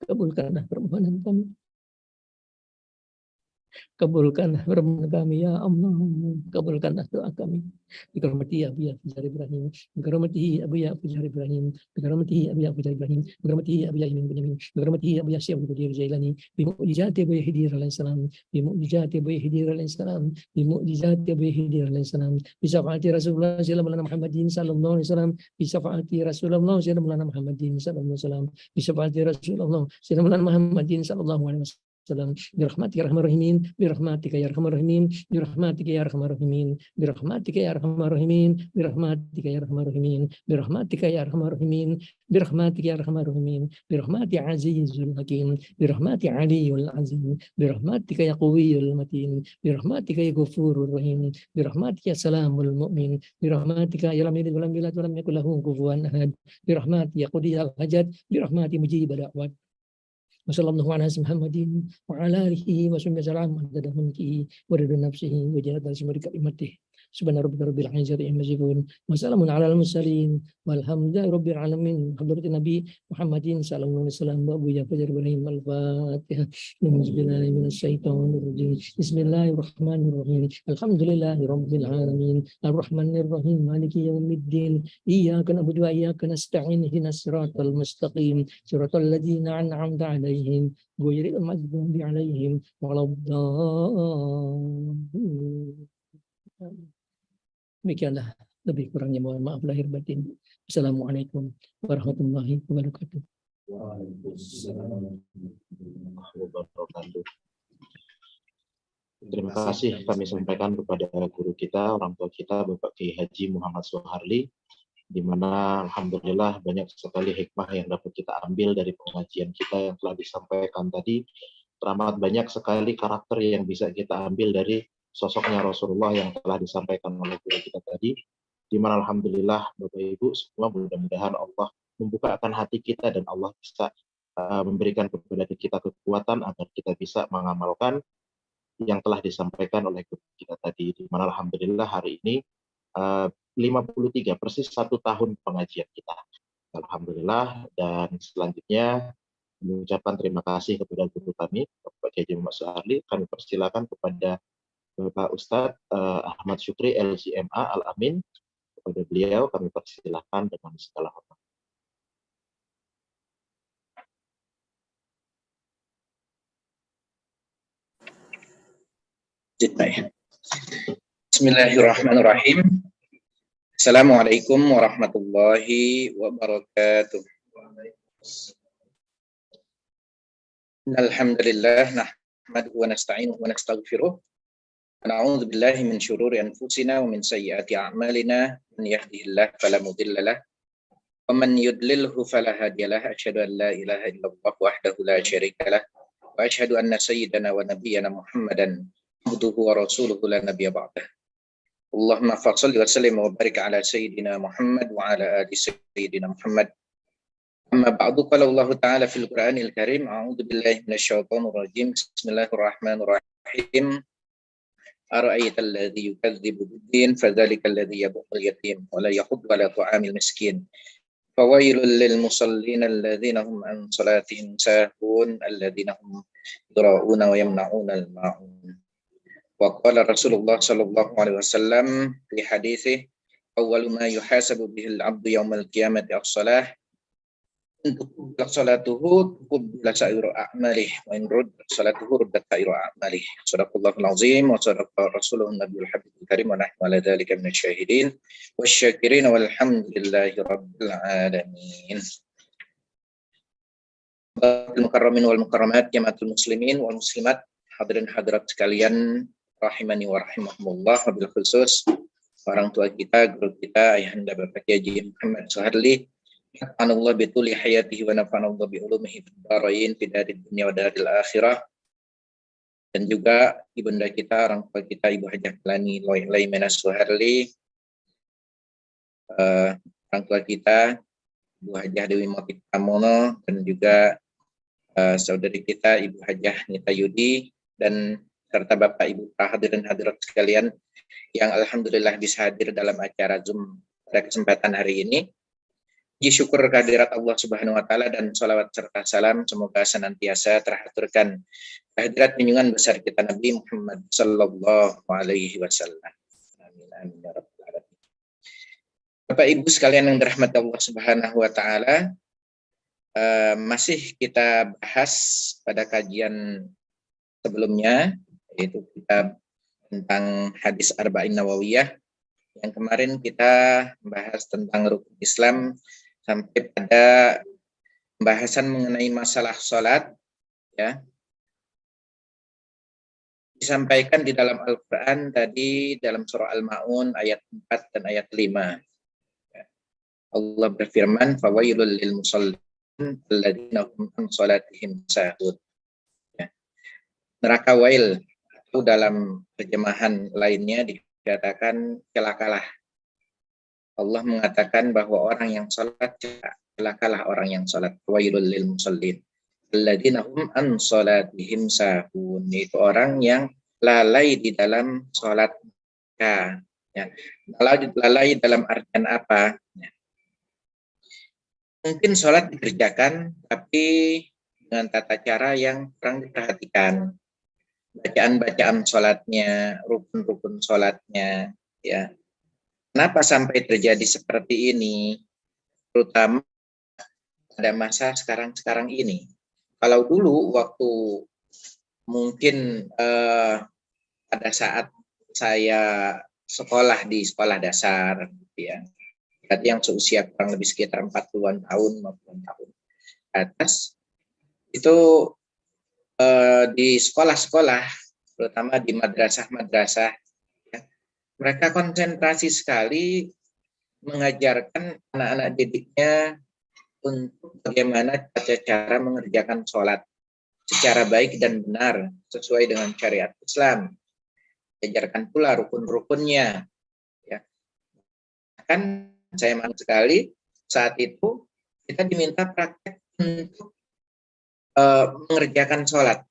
kabulkanlah permohonan kami. Kabulkanlah permohonan kami ya Allah. Kabulkanlah doa kami. Bikaramati Abu Fajar Ibrahim, bikaramati Abu Fajar Ibrahim, bikaramati Abu Fajar Ibrahim, bikaramati Abu Imin Binyamin, bikaramati Abu Syekh Qadir Jailani, bimu'jizati Abu Hidir alaihi salam, bimu'jizati Abu Hidir alaihi salam, bimu'jizati Abu Hidir alaihi salam, bisyafa'ati Rasulullah sallallahu alaihi Muhammadin sallallahu alaihi wasallam, bisyafa'ati Rasulullah sallallahu alaihi Muhammadin sallallahu alaihi wasallam, bisyafa'ati Rasulullah sallallahu alaihi Muhammadin sallallahu alaihi wasallam. Birahmatika ya arhamar rahimin, birahmatika ya arhamar rahimin, birahmatika ya arhamar rahimin, birahmatika ya arhamar rahimin, birahmatika ya arhamar rahimin, birahmatika ya arhamar rahimin, birahmatika ya arhamar rahimin, birahmati azizul hakim, birahmati aliyul azim, birahmatika ya qawiyyul matin, birahmatika ya ghafurur rahim, birahmatika ya salamul mu'min, birahmatika ya lam yalid wa lam yulad wa lam yakul lahu kufuwan ahad, birahmati ya qadiyal hajat, birahmati mujib da'wat. Wassalamualaikum warahmatullahi wabarakatuh. Wa ala alihi wa sahbihi wasallam adada mulkihi wa ridha nafsihi wa jalata asma'i kalimatihi. Subhana rabbika rabbil izzati amma yasifun wa salamun alal mursalin walhamdulillahi rabbil alamin. Hadratin Nabi Muhammadin sallallahu alaihi wasallam wa Abu Fajar Ibrahim al-Fatihah. Bismillahi minasyaitonir rajim. Bismillahirrahmanirrahim. Alhamdulillahi rabbil alamin. Arrahmanir rahim. Maliki yaumiddin. Iyyaka na'budu wa iyyaka nasta'in. Ihdinas siratal mustaqim. Siratal ladzina an'amta 'alaihim ghairil maghdubi 'alaihim waladdallin. Demikianlah, lebih kurangnya mohon maaf lahir batin. Assalamualaikum warahmatullahi wabarakatuh. Terima kasih kami sampaikan kepada guru kita, orang tua kita, Bapak Kiai Haji Muhammad Soeharli, di mana alhamdulillah banyak sekali hikmah yang dapat kita ambil dari pengajian kita yang telah disampaikan tadi. Teramat banyak sekali karakter yang bisa kita ambil dari sosoknya Rasulullah yang telah disampaikan oleh guru kita tadi, di mana alhamdulillah Bapak Ibu semua mudah-mudahan Allah membukakan hati kita dan Allah bisa memberikan kepada kita kekuatan agar kita bisa mengamalkan yang telah disampaikan oleh guru kita tadi, di mana alhamdulillah hari ini 53 persis 1 tahun pengajian kita. Alhamdulillah, dan selanjutnya mengucapkan terima kasih kepada guru kami Bapak Kiai Muhammad Soeharli. Kami persilakan kepada Bapak Ustadz Ahmad Syukri LCMA Al-Amin. Kepada beliau kami persilahkan dengan segala hormat. Bismillahirrahmanirrahim. Assalamualaikum warahmatullahi wabarakatuh. Alhamdulillah nahmaduhu wa nasta'inuhu wa nastaghfiruh. Na'udzu billahi min syururi anfusina wa min sayyiati a'malina. Man yahdihillahu fala mudilla lahu wa man yudlilhu fala hadiya lahu. Asyhadu an la ilaha illallah wahdahu la syarika lahu wa asyhadu anna sayyidana wa nabiyyana Muhammadan abduhu wa rasuluhu la nabiyya ba'dah. Allahumma shalli wa sallim wa barik ala sayyidina Muhammad wa ala ali sayyidina Muhammad. Amma ba'du, qala Allah ta'ala fil Qur'anil Karim, a'udzu billahi minasyaitonir rajim. Bismillahirrahmanirrahim. أرأيت الذي يكذب بالدين فذلك الذي يدعو اليتيم ولا يحض على طعام المسكين فويل للمصلين الذين هم عن صلاتهم ساهون الذين هم يراءون ويمنعون الماعون Wa qala Rasulullah sallallahu alaihi wasallam fi haditsih awwalu ma yuhasabu bihil abdu yaumal qiyamati as-shalah untuk salatuhu tuqbala sa'iru a'malih wa in ruddat salatuhu ruddat sa'iru a'malih. Shadaqallahul azim wa shadaqa rasulun nabiyul habibul karim wa nahnu ala dzalika minasyahidin wasyakirin walhamdulillahi rabbil alamin. Mukarramin wal mukarramat jamaatul muslimin wal muslimat, hadirin hadirat sekalian rahimani wa rahimakumullah, wabil khusus orang tua kita, guru kita, Ayahanda Bapak Kiai Haji Muhammad Soeharli, Allah bituli hayatihi wa nafa'anallah bi ulumihi fid dharain fid dunya wa daril akhirah. Dan juga ibunda kita, orang tua kita, Ibu Hajah Pelani Laimena Soeharli, orang tua kita Ibu Hajah Dewi Mopit Kamono, dan juga saudari kita Ibu Hajah Nita Yudi, dan serta Bapak Ibu hadirin hadirat sekalian yang alhamdulillah bisa hadir dalam acara Zoom pada kesempatan hari ini. Puji syukur kehadirat Allah Subhanahu wa taala dan sholawat serta salam semoga senantiasa terhaturkan kehadirat junjungan besar kita Nabi Muhammad sallallahu alaihi wasallam. Amin amin ya rabbal alamin. Bapak Ibu sekalian yang dirahmati Allah Subhanahu wa taala, masih kita bahas pada kajian sebelumnya, yaitu kitab tentang hadis Arba'in Nawawiyah. Yang kemarin kita membahas tentang rukun Islam sampai pada pembahasan mengenai masalah sholat, ya. Disampaikan di dalam Al-Quran tadi dalam surah Al-Ma'un ayat 4 dan ayat 5. Ya. Allah berfirman, fawailul lil musallin alladzina hum an sholatihim sahun. Ya. Neraka wail, itu dalam terjemahan lainnya dikatakan celakalah. Allah mengatakan bahwa orang yang sholat, celakalah orang yang sholat. Wailul lil musallin alladzina hum an sholatihim sahun. Itu orang yang lalai di dalam sholat. Ya. Lalai dalam artian apa? Ya. Mungkin sholat dikerjakan, tapi dengan tata cara yang kurang diperhatikan. Bacaan-bacaan sholatnya, rukun-rukun sholatnya, ya. Kenapa sampai terjadi seperti ini? Terutama pada masa sekarang ini. Kalau dulu waktu mungkin pada saat saya sekolah di sekolah dasar, ya, berarti yang seusia kurang lebih sekitar 40-an tahun, 50-an tahun atas, itu di sekolah-sekolah, terutama di madrasah-madrasah, ya, mereka konsentrasi sekali mengajarkan anak-anak didiknya untuk bagaimana cara mengerjakan sholat secara baik dan benar sesuai dengan syariat Islam. Diajarkan pula rukun-rukunnya. Ya. Kan saya malu sekali saat itu kita diminta praktek untuk mengerjakan sholat.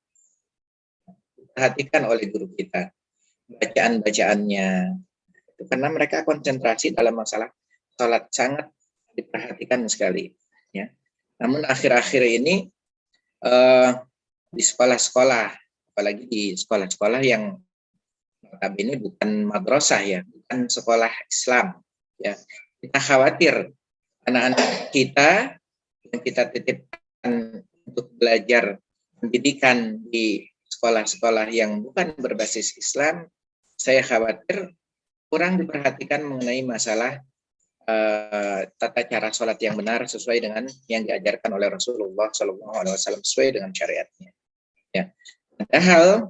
Perhatikan oleh guru kita bacaan-bacaannya, karena mereka konsentrasi dalam masalah sholat, sangat diperhatikan sekali, ya. Namun akhir-akhir ini di sekolah-sekolah, apalagi di sekolah-sekolah yang notabene bukan madrasah, ya, bukan sekolah Islam, ya, kita khawatir anak-anak kita yang kita titipkan untuk belajar pendidikan di sekolah-sekolah yang bukan berbasis Islam, saya khawatir kurang diperhatikan mengenai masalah tata cara sholat yang benar sesuai dengan yang diajarkan oleh Rasulullah SAW sesuai dengan syariatnya. Ya. Padahal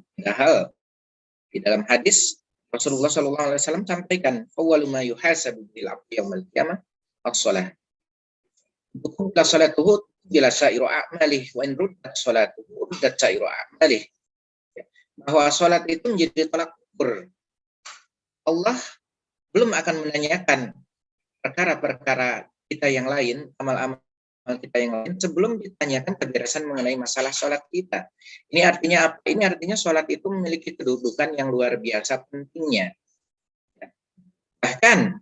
di dalam hadis Rasulullah SAW sampaikan, awwalu ma yuhasabu bil abdi yaumil qiyamah as-shalah. Bukulah salatuhu bila sa'iru a'malih wa in ruddat salatuhu ruddat sa'iru a'malih. Bahwa salat itu menjadi tolak ukur. Allah belum akan menanyakan perkara-perkara kita yang lain, amal-amal kita yang lain, sebelum ditanyakan keberesan mengenai masalah sholat kita. Ini artinya apa? Ini artinya sholat itu memiliki kedudukan yang luar biasa pentingnya. Bahkan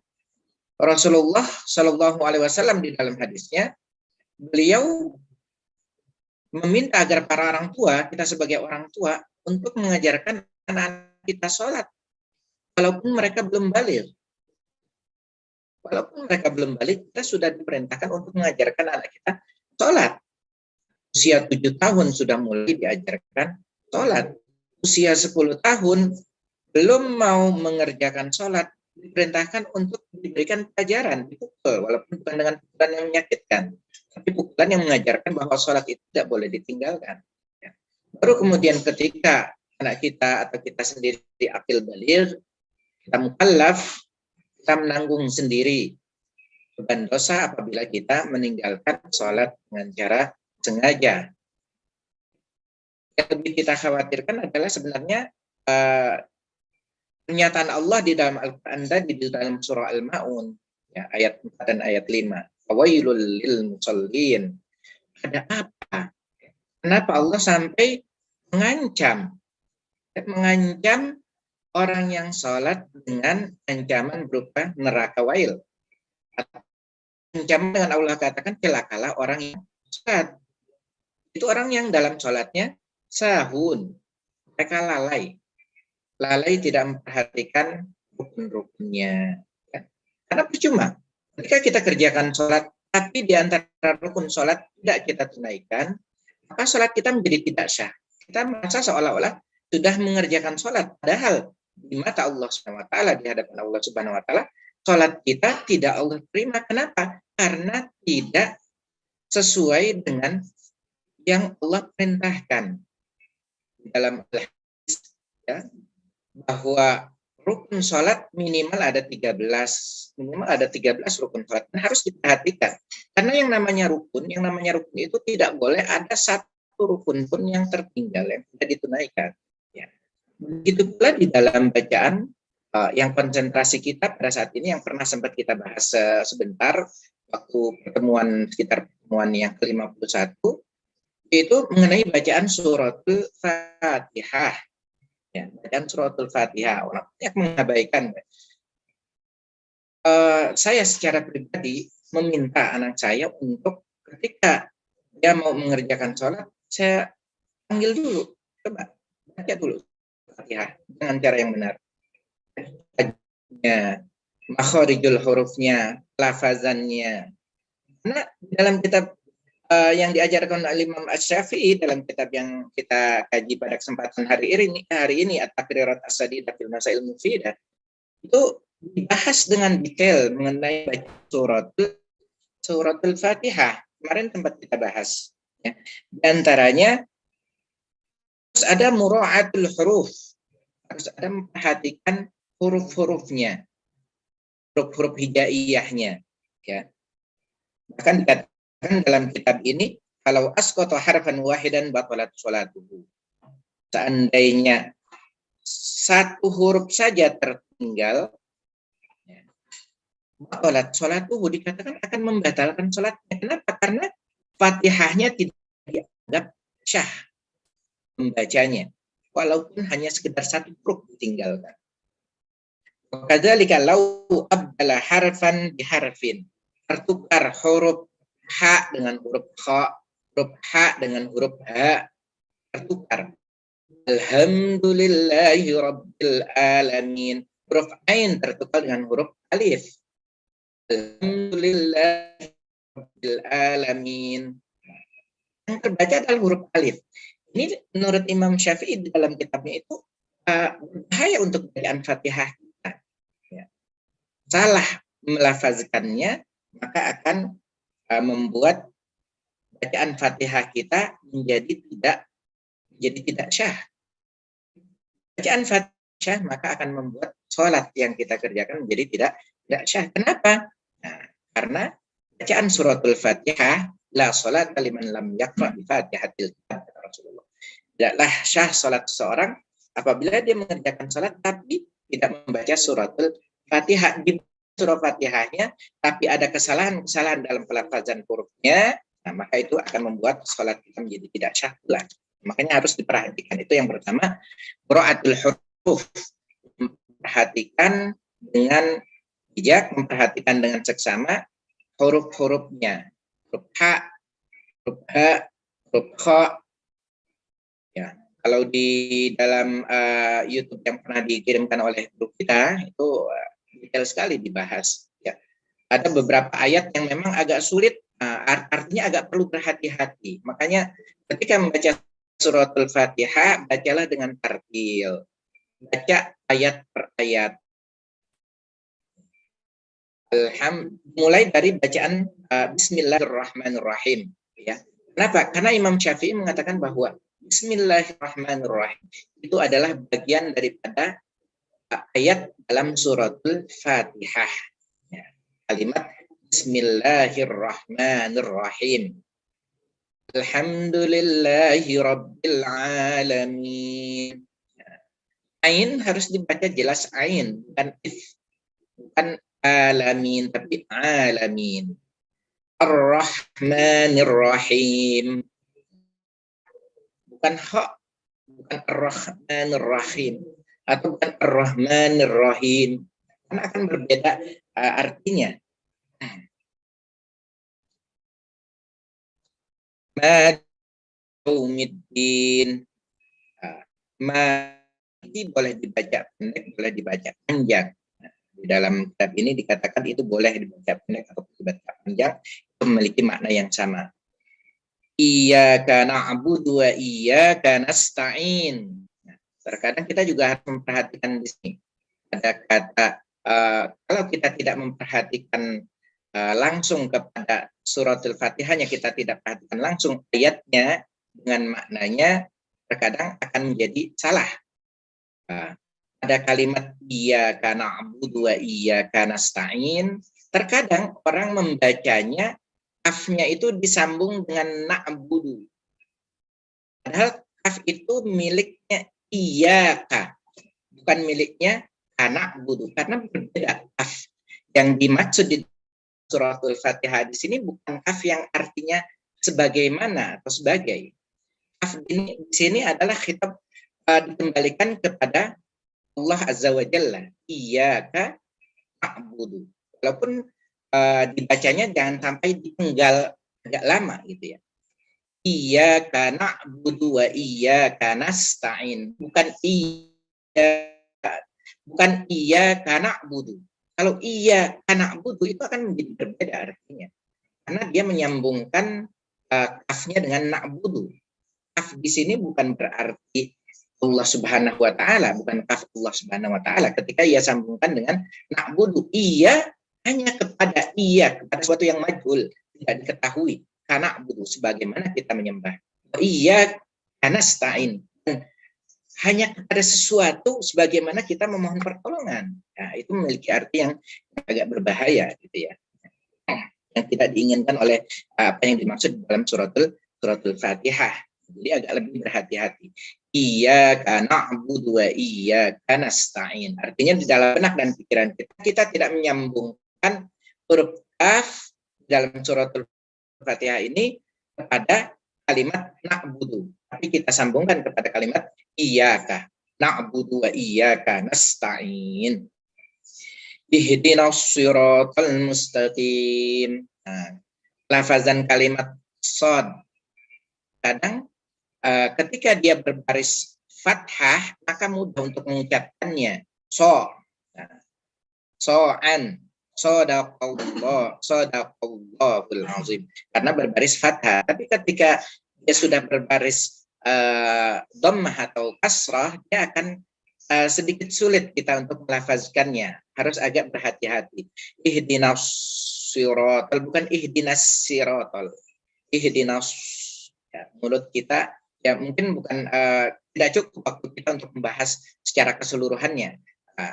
Rasulullah Shallallahu Alaihi Wasallam di dalam hadisnya, beliau meminta agar para orang tua, kita sebagai orang tua, untuk mengajarkan anak-anak kita sholat, walaupun mereka belum balik. Walaupun mereka belum balik, kita sudah diperintahkan untuk mengajarkan anak kita sholat. Usia 7 tahun sudah mulai diajarkan sholat. Usia 10 tahun belum mau mengerjakan sholat, diperintahkan untuk diberikan pelajaran, dipukul, walaupun bukan dengan pukulan yang menyakitkan, tapi pukulan yang mengajarkan bahwa sholat itu tidak boleh ditinggalkan. Ya. Baru kemudian ketika anak kita atau kita sendiri akil baligh, kita mukallaf, kita menanggung sendiri beban dosa apabila kita meninggalkan sholat dengan cara sengaja. Yang lebih kita khawatirkan adalah sebenarnya pernyataan Allah di dalam Al-Quran tadi, di dalam surah Al-Ma'un, ya, ayat 4 dan ayat 5. Fawailul lil musallin. Ada apa? Kenapa Allah sampai mengancam orang yang sholat dengan ancaman berupa neraka wail? Ancaman dengan Allah katakan, celakalah orang yang sholat. Itu orang yang dalam sholatnya sahun. Mereka lalai. Lalai tidak memperhatikan rukun-rukunnya. Karena percuma. Ketika kita kerjakan sholat, tapi di antara rukun sholat tidak kita tunaikan, maka sholat kita menjadi tidak sah. Kita merasa seolah-olah sudah mengerjakan sholat. Padahal di mata Allah SWT, di hadapan Allah SWT, sholat kita tidak Allah terima. Kenapa? Karena tidak sesuai dengan yang Allah perintahkan. Dalam hadis, ya, bahwa rukun sholat minimal ada 13 rukun sholat. Dan harus diperhatikan. Karena yang namanya rukun itu tidak boleh ada satu rukun pun yang tertinggal, yang tidak ditunaikan. Ya. Begitu pula di dalam bacaan yang konsentrasi kita pada saat ini, yang pernah sempat kita bahas sebentar waktu sekitar pertemuan yang ke-51, itu mengenai bacaan suratul Fatihah. Ya, bacaan suratul Fatihah. Orang banyak mengabaikan. Saya secara pribadi meminta anak saya untuk ketika dia mau mengerjakan sholat, saya panggil dulu. Coba baca dulu Fatihah dengan cara yang benar. Makhorijul hurufnya, lafazannya. Karena dalam kitab yang diajarkan oleh Imam Asy-Syafi'i, dalam kitab yang kita kaji pada kesempatan hari ini At-Taqrirat As-Sadidah fil Masail Mufidah, itu dibahas dengan detail mengenai baca suratul Fatihah. Kemarin tempat kita bahas. Ya. Di antaranya harus ada mura'atul huruf, harus ada memperhatikan huruf-hurufnya, huruf-huruf hijaiyahnya. Ya. Bahkan dikatakan dalam kitab ini, kalau asqata harfan wahidan batalat sholatuhu. Seandainya satu huruf saja tertinggal, batalat sholatuhu, dikatakan akan membatalkan sholatnya. Kenapa? Karena Fatihahnya tidak dianggap syah membacanya, walaupun hanya sekedar satu huruf ditinggalkan. Kadzalika law abdala harfan biharfin, tertukar huruf ha dengan huruf kha, huruf ha dengan huruf ha, tertukar. Alhamdulillahi rabbil alamin, huruf ain tertukar dengan huruf alif. Alhamdulillahi rabbil alamin, yang terbaca adalah huruf alif. Ini menurut Imam Syafi'i di dalam kitabnya itu berbahaya untuk bacaan Fatihah kita. Ya. Salah melafazkannya, maka akan membuat bacaan Fatihah kita menjadi tidak syah. Bacaan Fatihah maka akan membuat sholat yang kita kerjakan menjadi tidak syah. Kenapa? Nah, karena bacaan suratul Fatihah, la sholat liman lam yaqra bi Fatihatil Kitab, kata Rasulullah. Tidaklah syah sholat seseorang apabila dia mengerjakan sholat tapi tidak membaca suratul Fatihah. Di surah Fatihahnya tapi ada kesalahan dalam pelafazan hurufnya, nah, maka itu akan membuat sholat kita menjadi tidak syah pula. Makanya harus diperhatikan. Itu yang pertama, mura'atul huruf, memperhatikan dengan bijak, memperhatikan dengan seksama huruf-hurufnya, huruf ha, huruf ha, huruf kha, ya, Kalau di dalam YouTube yang pernah dikirimkan oleh grup kita itu detail sekali dibahas. Ya. Ada beberapa ayat yang memang agak sulit, artinya agak perlu berhati-hati. Makanya ketika membaca suratul Fatihah, bacalah dengan tartil. Baca ayat per ayat. Mulai dari bacaan Bismillahirrahmanirrahim. Ya. Kenapa? Karena Imam Syafi'i mengatakan bahwa Bismillahirrahmanirrahim itu adalah bagian daripada ayat dalam suratul Fatihah. Ya. Kalimat Bismillahirrahmanirrahim. Alhamdulillahi Rabbil Alamin. Ain harus dibaca jelas ain, bukan alamin, tapi alamin. Ar-Rahmanir Rahim. Bukan ha, bukan Ar-Rahmanir Rahim, atau bukan Ar-Rahmanir Rahim. Karena akan berbeda artinya. Ma'umiddin. Ini boleh dibaca pendek, boleh dibaca panjang. Di dalam kitab ini dikatakan itu boleh dibaca pendek atau dibaca panjang, itu memiliki makna yang sama. Iyyaka na'budu wa iyyaka nasta'in. Terkadang kita juga harus memperhatikan di sini. Ada kata, kalau kita tidak memperhatikan langsung kepada suratul Fatihahnya, kita tidak perhatikan langsung ayatnya dengan maknanya, terkadang akan menjadi salah. Ada kalimat iyyaka na'budu wa iyyaka nasta'in, terkadang orang membacanya kafnya itu disambung dengan na'budu. Padahal kaf itu miliknya iyyaka, bukan miliknya na'budu, karena berbeda kaf. Yang dimaksud di suratul Fatihah di sini bukan kaf yang artinya sebagaimana atau sebagai. Kaf ini di sini adalah khitab dikembalikan kepada Allah Azza wa Jalla. Iyyaka na'budu. Walaupun dibacanya jangan sampai dipenggal agak lama gitu ya. Iyyaka na'budu wa iyyaka nasta'in. Bukan iyyaka na'budu. Kalau iyyaka na'budu itu akan menjadi berbeda artinya. Karena dia menyambungkan kafnya dengan na'budu. Kaf di sini bukan berarti Allah Subhanahu wa taala, bukan kaf Allah Subhanahu wa taala. Ketika ia sambungkan dengan na'budu, iya hanya kepada sesuatu yang majhul, tidak diketahui. Karena na'budu sebagaimana kita menyembah. Iya nasta'in. Hanya kepada sesuatu sebagaimana kita memohon pertolongan. Nah, itu memiliki arti yang agak berbahaya gitu ya. Yang tidak diinginkan oleh apa yang dimaksud dalam suratul Fatihah. Jadi agak lebih berhati-hati. Iyyaka na'budu wa iyyaka nasta'in. Artinya di dalam benak dan pikiran kita tidak menyambungkan huruf kaf dalam suratul Fatihah ini kepada kalimat na'budu. Tapi kita sambungkan kepada kalimat iyyaka na'budu wa iyyaka nasta'in. Ihdinas siratal mustaqim. Nah, lafazan kalimat shad kadang ketika dia berbaris fathah maka mudah untuk mengucapkannya. So'an, sadaqallahul azim, karena berbaris fathah. Tapi ketika dia sudah berbaris dhammah atau kasrah, dia akan sedikit sulit kita untuk melafazkannya. Harus agak berhati-hati. Ihdinas siratal, bukan ihdinas siratal. Ihdinas, ya, mulut kita ya mungkin bukan tidak cukup waktu kita untuk membahas secara keseluruhannya.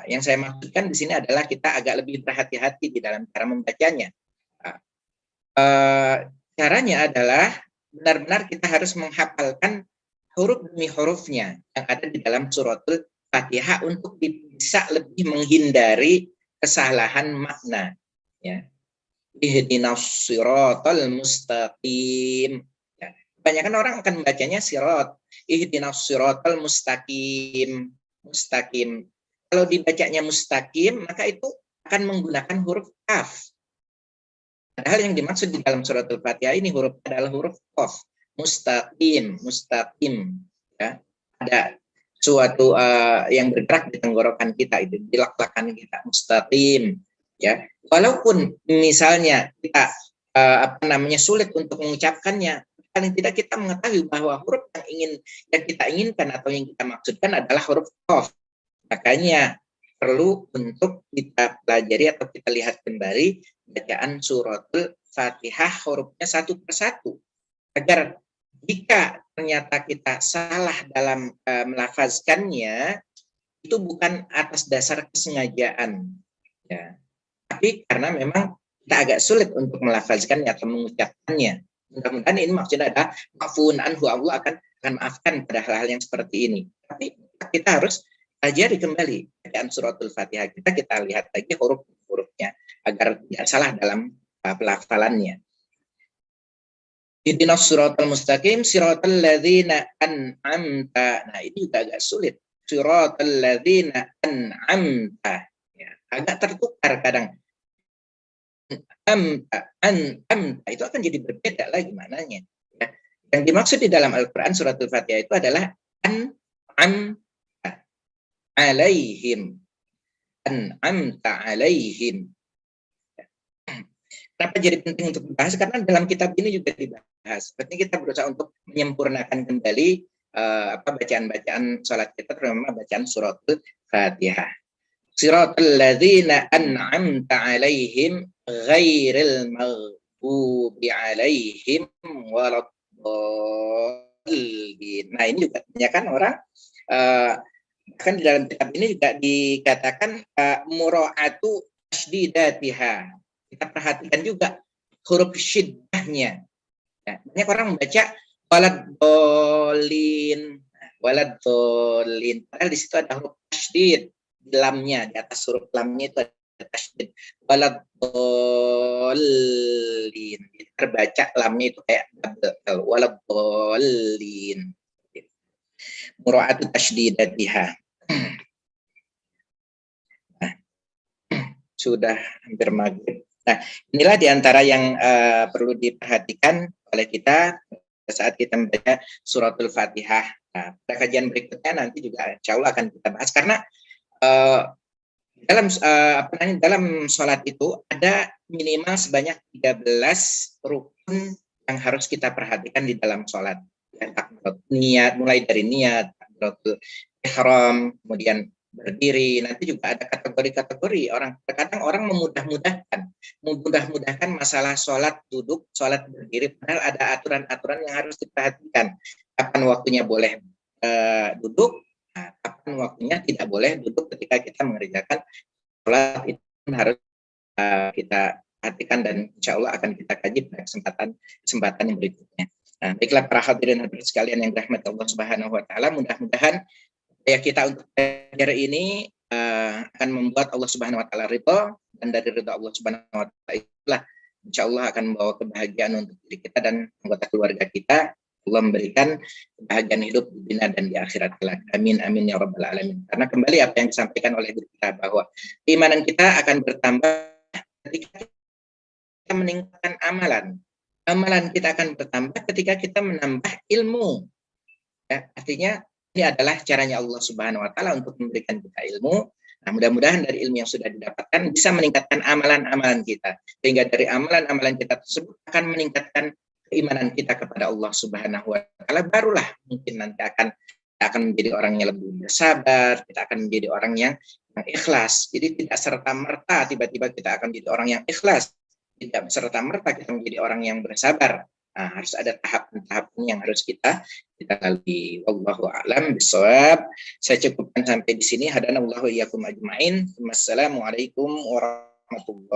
Yang saya maksudkan di sini adalah kita agak lebih berhati-hati di dalam cara membacanya. Caranya adalah benar-benar kita harus menghafalkan huruf demi hurufnya yang ada di dalam suratul Fatihah untuk bisa lebih menghindari kesalahan makna. Ya. Ihdinas siratal mustaqim. Kebanyakan orang akan membacanya sirat. Ihdinas siratal mustaqim. Mustaqim. Kalau dibacanya mustaqim, maka itu akan menggunakan huruf kaf. Padahal yang dimaksud di dalam suratul Fatihah ini huruf adalah huruf qaf. Mustaqim, mustaqim. Ya. ada suatu yang bergerak di tenggorokan kita, itu di lak-lakan kita, mustaqim, ya. Walaupun misalnya kita sulit untuk mengucapkannya, paling tidak kita mengetahui bahwa huruf yang kita inginkan atau yang kita maksudkan adalah huruf qaf. Makanya perlu untuk kita pelajari atau kita lihat kembali bacaan suratul Fatihah hurufnya satu persatu, agar jika ternyata kita salah dalam melafazkannya, itu bukan atas dasar kesengajaan, ya, tapi karena memang kita agak sulit untuk melafazkannya atau mengucapkannya. Mudah-mudahan ini maksudnya adalah ma'fuun anhu, Allah akan maafkan pada hal-hal yang seperti ini. Tapi kita harus pelajari kembali bacaan suratul Fatihah kita lihat lagi huruf-hurufnya agar tidak salah dalam pelafalannya. Ihdinas siratal mustaqim siratal ladzina an'amta. Nah, ini juga agak sulit. Siratal ladzina an'amta. Ya, agak tertukar kadang. Amta itu akan jadi berbeda lagi maknanya. Ya. Yang dimaksud di dalam Al-Quran suratul Fatihah itu adalah an'amta alaihim. An'amta alaihim. Kenapa jadi penting untuk dibahas? Karena dalam kitab ini juga dibahas. Berarti kita berusaha untuk menyempurnakan kembali bacaan-bacaan sholat kita, terutama bacaan suratul Fatihah. Siratal ladzina an'amta alaihim ghairil maghdubi alaihim waladdallin. Nah, ini juga kebanyakan orang bahkan di dalam kitab ini juga dikatakan mura'atu tasydidatiha. Kita perhatikan juga huruf syiddahnya. Ya, banyak orang membaca waladdallin, padahal di situ ada huruf tasydid di lamnya, di atas huruf lamnya itu ada tasydid. Waladdallin, terbaca lamnya itu kayak double, waladdallin. Mura'atu tasydidatiha. Nah, sudah hampir maghrib. Nah, inilah diantara yang perlu diperhatikan oleh kita saat kita membaca suratul Fatihah. Nah, pada kajian berikutnya nanti juga insya Allah akan kita bahas, karena dalam sholat itu ada minimal sebanyak 13 rukun yang harus kita perhatikan di dalam sholat. Niat, mulai dari niat, takbiratul ihram, kemudian berdiri, nanti juga ada kategori-kategori. Terkadang orang memudah-mudahkan masalah sholat duduk, sholat berdiri, padahal ada aturan-aturan yang harus diperhatikan. Kapan waktunya boleh duduk, kapan waktunya tidak boleh duduk ketika kita mengerjakan sholat, itu harus kita perhatikan dan insya Allah akan kita kaji pada kesempatan yang berikutnya. Nah, baiklah para hadirin hadirat sekalian yang dirahmati Allah Subhanahu wa taala, mudah-mudahan ya kita untuk belajar ini akan membuat Allah Subhanahu wa taala ridha, dan dari ridha Allah Subhanahu wa taala itulah insyaallah akan membawa kebahagiaan untuk diri kita dan anggota keluarga kita. Allah memberikan kebahagiaan hidup di dunia dan di akhirat kelak. Amin amin ya rabbal alamin. Karena kembali apa yang disampaikan oleh guru kita, bahwa keimanan kita akan bertambah ketika kita meningkatkan amalan. Amalan kita akan bertambah ketika kita menambah ilmu. Ya, artinya ini adalah caranya Allah Subhanahu wa taala untuk memberikan kita ilmu. Nah, mudah-mudahan dari ilmu yang sudah didapatkan bisa meningkatkan amalan-amalan kita. Sehingga dari amalan-amalan kita tersebut akan meningkatkan keimanan kita kepada Allah Subhanahu wa taala. Barulah mungkin nanti akan menjadi orang yang lebih bersabar, kita akan menjadi orang yang ikhlas. Jadi tidak serta-merta tiba-tiba kita akan menjadi orang yang ikhlas. Tidak serta-merta kita menjadi orang yang bersabar. Nah, harus ada tahapan-tahapan yang harus kita lalui. Wallahu a'lam bishawab. Saya cukupkan sampai di sini. Hadanallahu iyyakum ajmain. Wassalamualaikum warahmatullahi